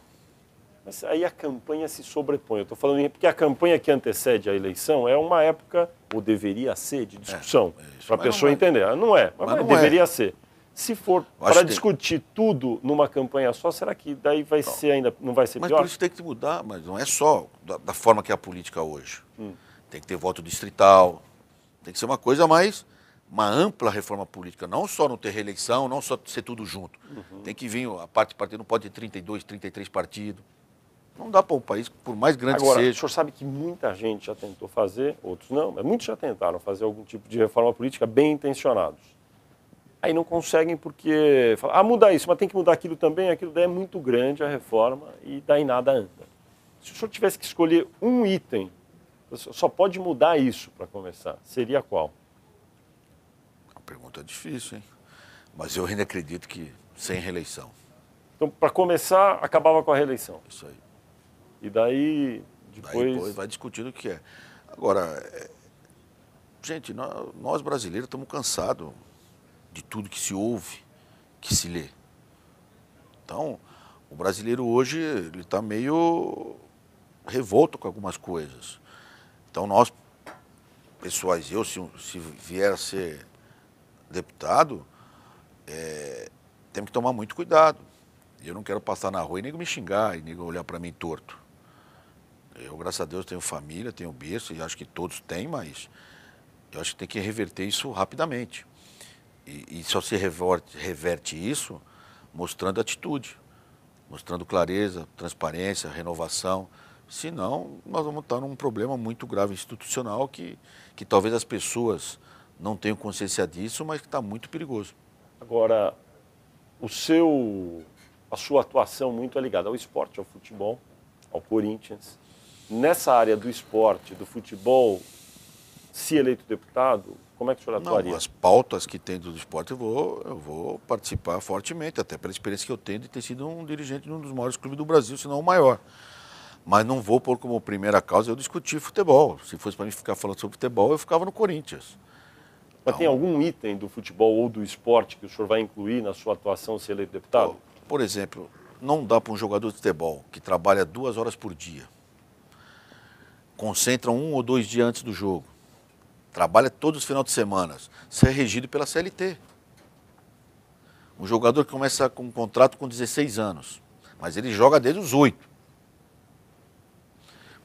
Mas aí a campanha se sobrepõe. Eu estou falando porque a campanha que antecede a eleição é uma época, ou deveria ser, de discussão, para a pessoa entender. Não é, mas deveria ser. Se for para discutir tudo numa campanha só, será que daí vai ser ainda, não vai ser pior? Mas por isso tem que mudar, mas não é só da forma que é a política hoje. Tem que ter voto distrital, tem que ser uma coisa mais, uma ampla reforma política, não só não ter reeleição, não só ser tudo junto. Tem que vir, a parte partido não pode ter 32, 33 partidos. Não dá para o país, por mais grande Agora, seja. o senhor sabe que muita gente já tentou fazer, outros não, mas muitos já tentaram fazer algum tipo de reforma política bem intencionados. Aí não conseguem porque falam, muda isso, mas tem que mudar aquilo também, aquilo daí é muito grande a reforma e daí nada anda. Se o senhor tivesse que escolher um item, só pode mudar isso para começar, seria qual? A pergunta é difícil, hein? Mas eu ainda acredito que sem reeleição. Então, para começar, acabava com a reeleição. Isso aí. E daí, depois vai discutindo o que é. Agora, gente, nós brasileiros estamos cansados de tudo que se ouve, que se lê. Então, o brasileiro hoje ele está meio revolto com algumas coisas. Então, nós, pessoais, se vier a ser deputado, temos que tomar muito cuidado. Eu não quero passar na rua e nem me xingar, e nem olhar para mim torto. Eu, graças a Deus, tenho família, tenho berço, e acho que todos têm, mas eu acho que tem que reverter isso rapidamente. E só se reverte isso mostrando atitude, mostrando clareza, transparência, renovação. Senão, nós vamos estar num problema muito grave institucional que talvez as pessoas não tenham consciência disso, mas que está muito perigoso. Agora, a sua atuação muito é ligada ao esporte, ao futebol, ao Corinthians. Nessa área do esporte, do futebol, se eleito deputado, como é que o senhor atuaria? Não, as pautas que tem do esporte eu vou participar fortemente, até pela experiência que eu tenho de ter sido um dirigente de um dos maiores clubes do Brasil, se não o maior. Mas não vou pôr como primeira causa eu discutir futebol. Se fosse para mim ficar falando sobre futebol, eu ficava no Corinthians. Mas tem algum item do futebol ou do esporte que o senhor vai incluir na sua atuação se eleito deputado? Por exemplo, não dá para um jogador de futebol que trabalha 2 horas por dia, concentra 1 ou 2 dias antes do jogo, trabalha todos os finais de semana, ser regido pela CLT. Um jogador que começa com um contrato com 16 anos, mas ele joga desde os 8.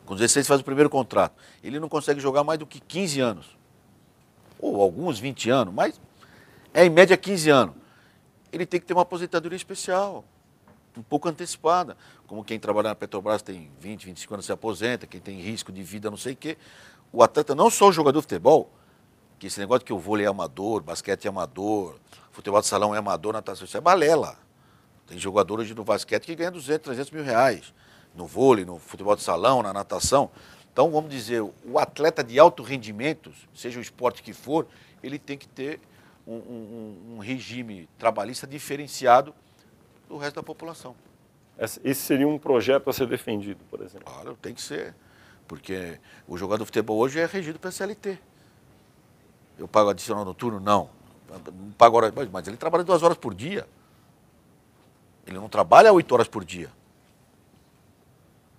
Com 16 faz o primeiro contrato. Ele não consegue jogar mais do que 15 anos. Ou alguns 20 anos, mas é em média 15 anos. Ele tem que ter uma aposentadoria especial, um pouco antecipada. Como quem trabalha na Petrobras tem 20, 25 anos se aposenta, quem tem risco de vida, não sei o quê. O atleta, não só o jogador de futebol, que esse negócio que o vôlei é amador, basquete é amador, futebol de salão é amador, natação, isso é balela. Tem jogador hoje no basquete que ganha 200, 300 mil reais. No vôlei, no futebol de salão, na natação. Então, vamos dizer, o atleta de alto rendimento, seja o esporte que for, ele tem que ter um regime trabalhista diferenciado do resto da população. Esse seria um projeto a ser defendido, por exemplo? Claro, tem que ser. Porque o jogador de futebol hoje é regido pela CLT. Eu pago adicional noturno? Não. Não pago hora, mas ele trabalha 2 horas por dia. Ele não trabalha 8 horas por dia.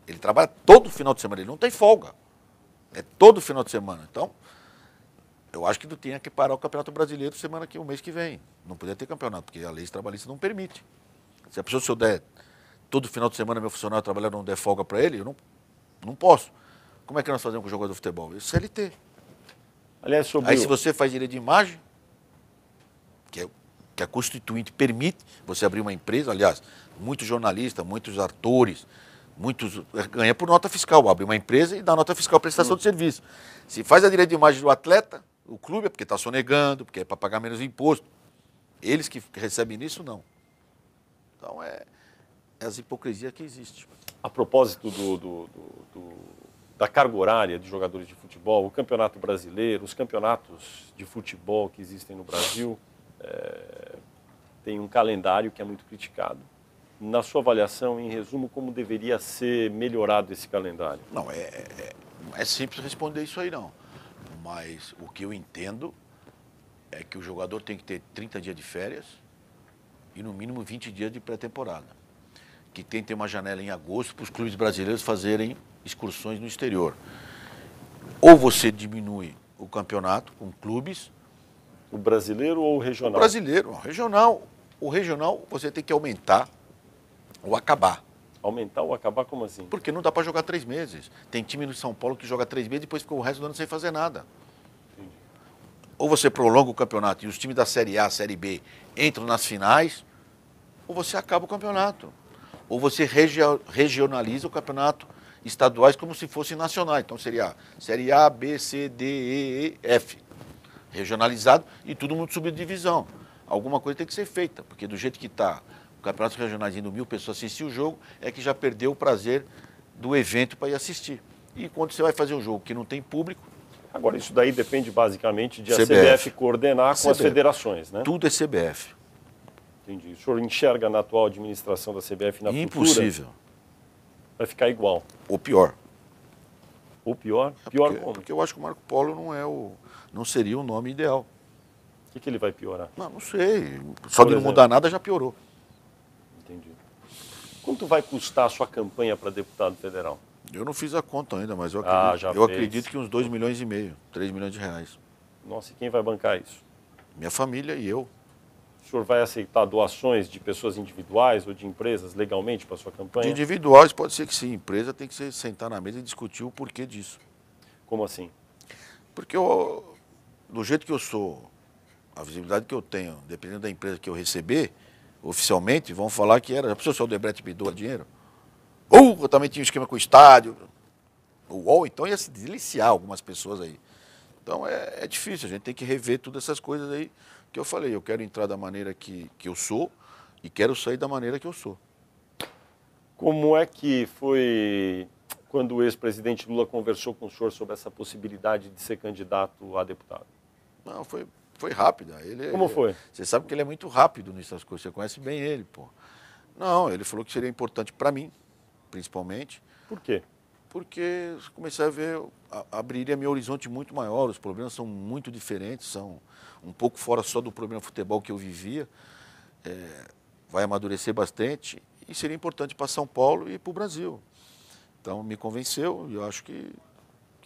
Ele trabalha todo final de semana, ele não tem folga. É todo final de semana. Então, eu acho que tu tinha que parar o Campeonato Brasileiro o mês que vem. Não podia ter campeonato, porque a lei trabalhista não permite. Se a pessoa, se eu der todo final de semana meu funcionário trabalhar, não der folga para ele, eu não posso. Como é que nós fazemos com o jogador de futebol? Isso é CLT. Aliás, Aí se você faz direito de imagem, que a Constituinte permite você abrir uma empresa, aliás, muitos jornalistas, muitos atores, muitos ganham por nota fiscal, abre uma empresa e dá nota fiscal prestação de serviço. Se faz a direito de imagem do atleta, o clube é porque está sonegando, porque é para pagar menos imposto. Eles que recebem isso, não. Então, é as hipocrisias que existem. A propósito da carga horária de jogadores de futebol, o Campeonato Brasileiro, os campeonatos de futebol que existem no Brasil, tem um calendário que é muito criticado. Na sua avaliação, em resumo, como deveria ser melhorado esse calendário? Não é simples responder isso aí, não. Mas o que eu entendo é que o jogador tem que ter 30 dias de férias e no mínimo 20 dias de pré-temporada. Que tem que ter uma janela em agosto para os clubes brasileiros fazerem excursões no exterior. Ou você diminui o campeonato com clubes, O brasileiro ou o regional? O brasileiro, o regional você tem que aumentar ou acabar. Aumentar ou acabar, como assim? Porque não dá para jogar 3 meses. Tem time no São Paulo que joga 3 meses e depois fica o resto do ano sem fazer nada. Entendi. Ou você prolonga o campeonato e os times da Série A, Série B entram nas finais, ou você acaba o campeonato. Ou você regionaliza o campeonato estaduais como se fosse nacional. Então seria Série A, B, C, D, E, F. Regionalizado e todo mundo subindo de divisão. Alguma coisa tem que ser feita, porque do jeito que está, o campeonato regionais indo 1.000 pessoas assistir o jogo, é que já perdeu o prazer do evento para ir assistir. E quando você vai fazer um jogo que não tem público... Agora, isso daí depende basicamente de a CBF. CBF coordenar com as CBF. federações, né? Tudo é CBF. Entendi. O senhor enxerga na atual administração da CBF na Impossível. futura? Vai ficar igual. Ou pior. Ou pior? Pior porque, como? porque eu acho que o Marco Polo não seria o nome ideal. O que ele vai piorar? Não sei. Só de não mudar nada já piorou. Entendi. Quanto vai custar a sua campanha para deputado federal? Eu não fiz a conta ainda, mas eu acredito que uns 2,5 milhões, 3 milhões de reais. Nossa, e quem vai bancar isso? Minha família e eu. O senhor vai aceitar doações de pessoas individuais ou de empresas legalmente para a sua De campanha? individuais pode ser que sim. Empresa tem que sentar na mesa e discutir o porquê disso. Como assim? Porque do jeito que eu sou, a visibilidade que eu tenho, dependendo da empresa que eu receber, oficialmente, vão falar que era... Já pensou se o Odebrecht me doa dinheiro? Ou eu também tinha um esquema com o estádio. Ou então ia se deliciar algumas pessoas aí. Então é difícil, a gente tem que rever todas essas coisas aí que eu falei. Eu quero entrar da maneira que eu sou e quero sair da maneira que eu sou. Como é que foi quando o ex-presidente Lula conversou com o senhor sobre essa possibilidade de ser candidato a deputado? Não, foi rápida. Como foi? Você sabe que ele é muito rápido nessas coisas, você conhece bem ele, pô. Não, ele falou que seria importante para mim, principalmente. Por quê? Porque comecei a ver, abriria meu horizonte muito maior, os problemas são muito diferentes, são um pouco fora só do problema futebol que eu vivia, vai amadurecer bastante e seria importante para São Paulo e para o Brasil. Então me convenceu e eu acho que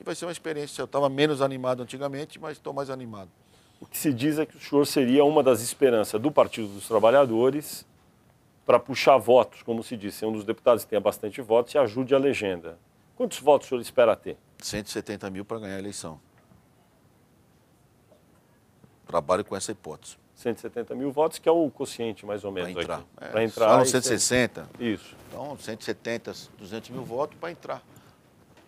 vai ser uma experiência. Eu estava menos animado antigamente, mas estou mais animado. O que se diz é que o senhor seria uma das esperanças do Partido dos Trabalhadores para puxar votos, como se diz, ser um dos deputados que tenha bastante votos e ajude a legenda. Quantos votos o senhor espera ter? 170 mil para ganhar a eleição. Trabalho com essa hipótese. 170 mil votos, que é o quociente mais ou menos para entrar. aqui. Para entrar. Falam 160. Isso. Então, 170, 200 mil votos para entrar.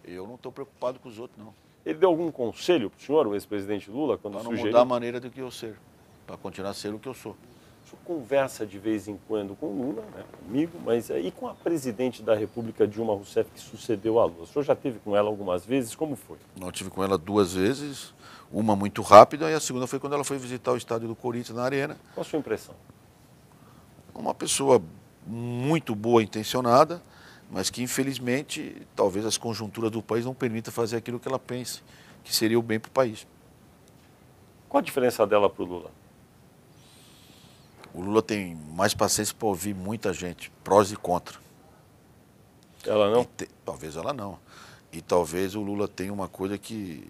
Eu não estou preocupado com os outros, não. Ele deu algum conselho para o senhor, o ex-presidente Lula, quando Para não sugeriu? mudar a maneira do que eu ser. Para continuar a ser o que eu sou. O senhor conversa de vez em quando com o Lula, né, comigo, mas e com a presidente da República, Dilma Rousseff, que sucedeu a Lula? O senhor já teve com ela algumas vezes? Como foi? Eu tive com ela 2 vezes, uma muito rápida e a segunda foi quando ela foi visitar o estádio do Corinthians na Arena. Qual a sua impressão? Uma pessoa muito boa intencionada, mas que infelizmente talvez as conjunturas do país não permitam fazer aquilo que ela pense, que seria o bem para o país. Qual a diferença dela para o Lula? O Lula tem mais paciência para ouvir muita gente, prós e contra. Ela não? Talvez ela não. E talvez o Lula tenha uma coisa que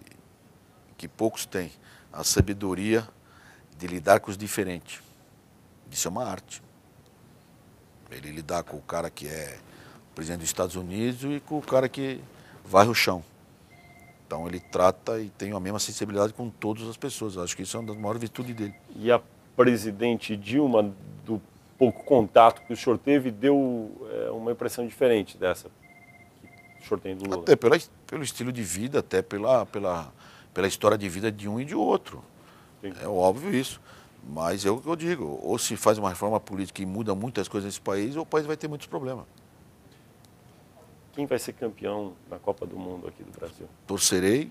poucos têm, a sabedoria de lidar com os diferentes. Isso é uma arte. Ele lidar com o cara que é presidente dos Estados Unidos e com o cara que varre o chão. Então ele trata e tem a mesma sensibilidade com todas as pessoas. Eu acho que isso é uma das maiores virtudes dele. E a presidente Dilma, do pouco contato que o senhor teve, deu uma impressão diferente dessa que o senhor tem do Lula? Até pelo estilo de vida, até pela história de vida de um e de outro. Entendi. É óbvio isso. Mas é o que eu digo, ou se faz uma reforma política e muda muitas coisas nesse país, ou o país vai ter muitos problemas. Quem vai ser campeão na Copa do Mundo aqui do Brasil? Torcerei,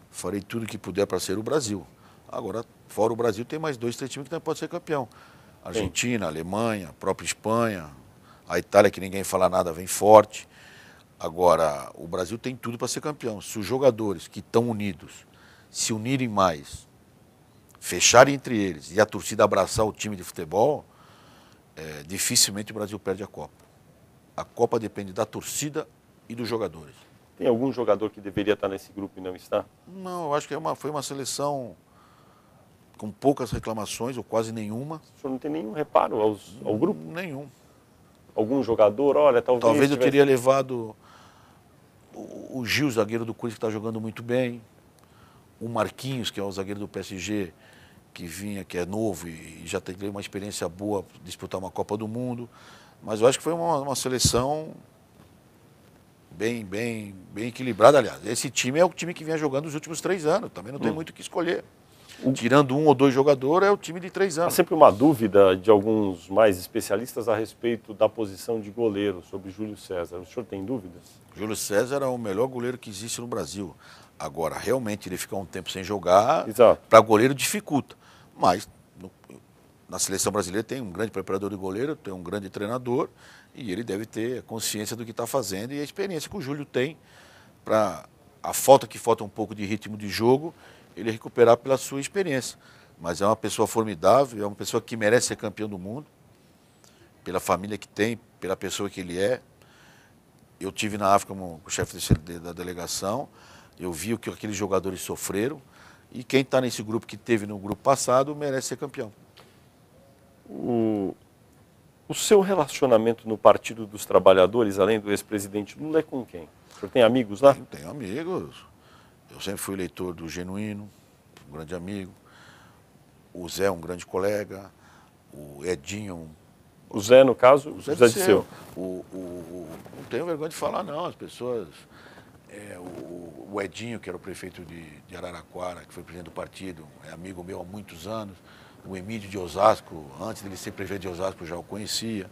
farei tudo o que puder para ser o Brasil. Agora, fora o Brasil, tem mais 2, 3 times que não podem ser campeão. Argentina, Alemanha, própria Espanha, a Itália, que ninguém fala nada, vem forte. Agora, o Brasil tem tudo para ser campeão. Se os jogadores que estão unidos se unirem mais, fecharem entre eles e a torcida abraçar o time de futebol, dificilmente o Brasil perde a Copa. A Copa depende da torcida e dos jogadores. Tem algum jogador que deveria estar nesse grupo e não está? Não, eu acho que foi uma seleção com poucas reclamações ou quase nenhuma. O senhor não tem nenhum reparo ao grupo? Nenhum. Algum jogador, olha, Talvez eu teria levado o Gil, zagueiro do Corinthians, que está jogando muito bem. O Marquinhos, que é o zagueiro do PSG, que vinha, que é novo e já teve uma experiência boa para disputar uma Copa do Mundo. Mas eu acho que foi uma seleção bem equilibrada, aliás. Esse time é o time que vinha jogando os últimos 3 anos, também não tem muito o que escolher. Tirando 1 ou 2 jogadores, é o time de 3 anos. Há sempre uma dúvida de alguns mais especialistas a respeito da posição de goleiro, sobre Júlio César. O senhor tem dúvidas? Júlio César é o melhor goleiro que existe no Brasil. Agora, realmente, ele ficar um tempo sem jogar, para goleiro dificulta. Mas, na seleção brasileira tem um grande preparador de goleiro, tem um grande treinador, e ele deve ter a consciência do que está fazendo e a experiência que o Júlio tem para a falta um pouco de ritmo de jogo, ele recuperar pela sua experiência. Mas é uma pessoa formidável, é uma pessoa que merece ser campeão do mundo, pela família que tem, pela pessoa que ele é. Eu tive na África como chefe da delegação, eu vi o que aqueles jogadores sofreram, e quem está nesse grupo que teve no grupo passado merece ser campeão. O seu relacionamento no Partido dos Trabalhadores, além do ex-presidente Lula, é com quem? O senhor tem amigos lá? Eu tenho amigos. Eu sempre fui eleitor do Genuíno, um grande amigo. O Zé, um grande colega. O Edinho. O Zé, no caso, o Zé Disseu. Não tenho vergonha de falar, não. As pessoas. O Edinho, que era o prefeito de Araraquara, que foi presidente do partido, é amigo meu há muitos anos. O Emílio de Osasco, antes dele ser prefeito de Osasco, eu já o conhecia.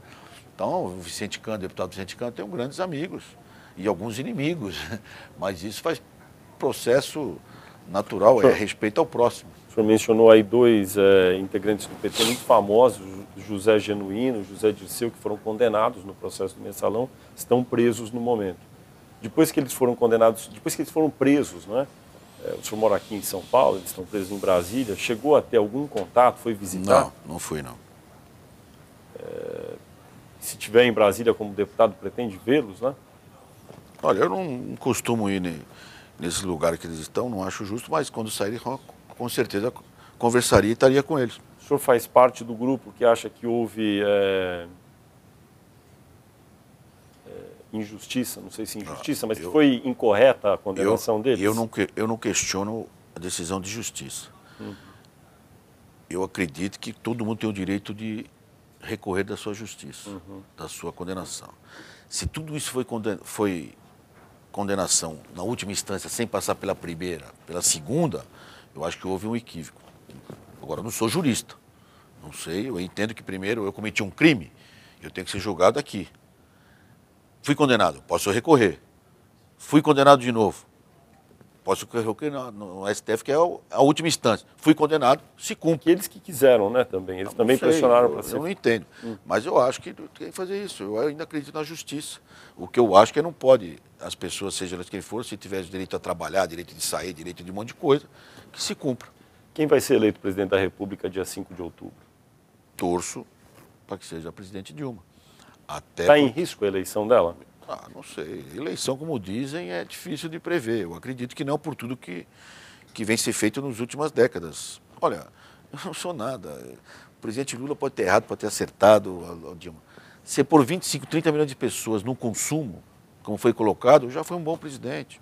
Então, o Vicente Cândido, deputado Vicente Cândido, tenho grandes amigos e alguns inimigos. Mas isso faz processo natural, é respeito ao próximo. O senhor mencionou aí 2 integrantes do PT muito famosos, José Genuíno, José Dirceu, que foram condenados no processo do Mensalão, estão presos no momento. Depois que eles foram condenados, depois que eles foram presos, não é? O senhor mora aqui em São Paulo, eles estão presos em Brasília, chegou a ter algum contato, foi visitar? Não fui, não. Se tiver em Brasília como deputado, pretende vê-los, né? Olha, eu não costumo ir nesse lugar que eles estão, não acho justo, mas quando sair, com certeza conversaria e estaria com eles. O senhor faz parte do grupo que acha que houve injustiça, não sei se injustiça, mas que foi incorreta a condenação deles? Eu não questiono a decisão de justiça. Eu acredito que todo mundo tem o direito de recorrer da sua justiça, da sua condenação. Se tudo isso foi condenação na última instância, sem passar pela primeira, pela segunda, eu acho que houve um equívoco. Agora, eu não sou jurista, não sei, eu entendo que primeiro eu cometi um crime, eu tenho que ser julgado aqui. Fui condenado, posso recorrer. Fui condenado de novo, posso recorrer no STF, que é a última instância. Fui condenado, se cumpre. E eles que quiseram, né, também. Eles também pressionaram para ser. Eu não entendo, mas eu acho que tem que fazer isso. Eu ainda acredito na justiça. O que eu acho que não pode, as pessoas, seja elas quem for, se tiver direito a trabalhar, direito de sair, direito de um monte de coisa, que se cumpra. Quem vai ser eleito presidente da República dia 5 de outubro? Torço para que seja a presidente Dilma. Está em risco a eleição dela? Não sei. Eleição, como dizem, é difícil de prever. Eu acredito que não por tudo que vem ser feito nas últimas décadas. Olha, eu não sou nada. O presidente Lula pode ter errado, pode ter acertado, Dilma. Se por 25, 30 milhões de pessoas no consumo, como foi colocado, já foi um bom presidente.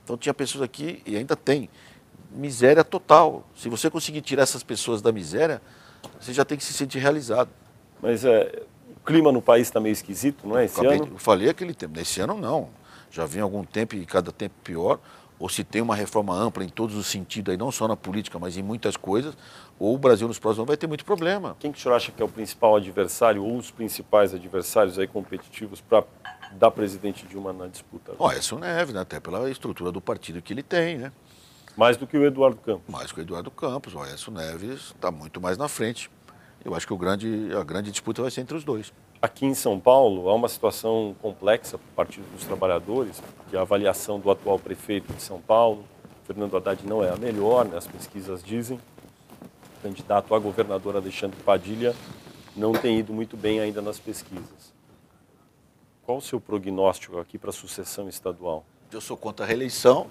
Então tinha pessoas aqui, e ainda tem, miséria total. Se você conseguir tirar essas pessoas da miséria, você já tem que se sentir realizado. Mas o clima no país está meio esquisito, não é, esse ano? Eu falei aquele tempo. Nesse ano, não. Já vem algum tempo e cada tempo pior. Ou se tem uma reforma ampla em todos os sentidos, aí, não só na política, mas em muitas coisas, ou o Brasil nos próximos anos vai ter muito problema. Quem que o senhor acha que é o principal adversário, ou os principais adversários aí competitivos para dar presidente Dilma na disputa? Aécio Neves, né? Até pela estrutura do partido que ele tem, né? Mais do que o Eduardo Campos? Mais que o Eduardo Campos. O Aécio Neves está muito mais na frente. Eu acho que a grande disputa vai ser entre os dois. Aqui em São Paulo, há uma situação complexa para o Partido dos Trabalhadores, porque a avaliação do atual prefeito de São Paulo, Fernando Haddad, não é a melhor, né? As pesquisas dizem. O candidato a governador Alexandre Padilha não tem ido muito bem ainda nas pesquisas. Qual o seu prognóstico aqui para a sucessão estadual? Eu sou contra a reeleição,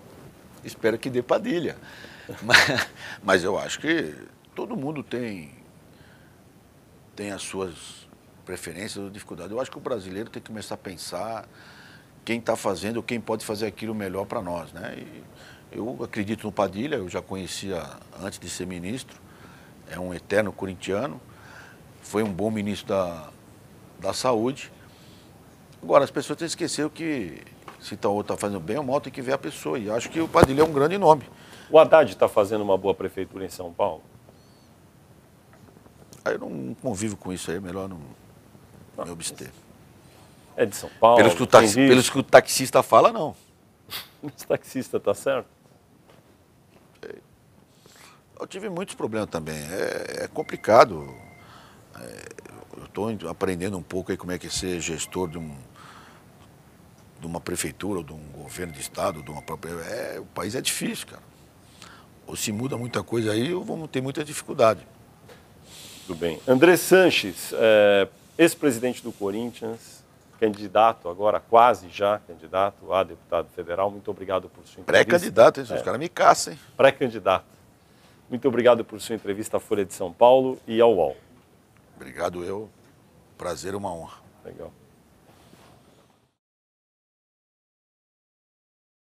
espero que dê Padilha. Mas eu acho que todo mundo tem as suas preferências ou dificuldades. Eu acho que o brasileiro tem que começar a pensar quem está fazendo, quem pode fazer aquilo melhor para nós, né? E eu acredito no Padilha, eu já conhecia antes de ser ministro, é um eterno corintiano, foi um bom ministro da Saúde. Agora, as pessoas têm que esquecer que se o outro está fazendo bem ou mal, tem que ver a pessoa. E acho que o Padilha é um grande nome. O Haddad está fazendo uma boa prefeitura em São Paulo? Aí eu não convivo com isso aí, melhor não me abster. É de São Paulo? Pelos que o taxista fala, não. O taxista está certo? Eu tive muitos problemas também. É complicado. Eu estou aprendendo um pouco aí como é que é ser gestor de uma prefeitura, ou de um governo de estado, de uma própria. O país é difícil, cara. Ou se muda muita coisa aí, ou vamos ter muita dificuldade. Tudo bem. André Sanches, ex-presidente do Corinthians, candidato agora, quase já candidato a deputado federal. Muito obrigado por sua entrevista. Pré-candidato, hein? Os caras me caçam, hein? Pré-candidato. Muito obrigado por sua entrevista à Folha de São Paulo e ao UOL. Obrigado eu. Prazer, uma honra. Legal.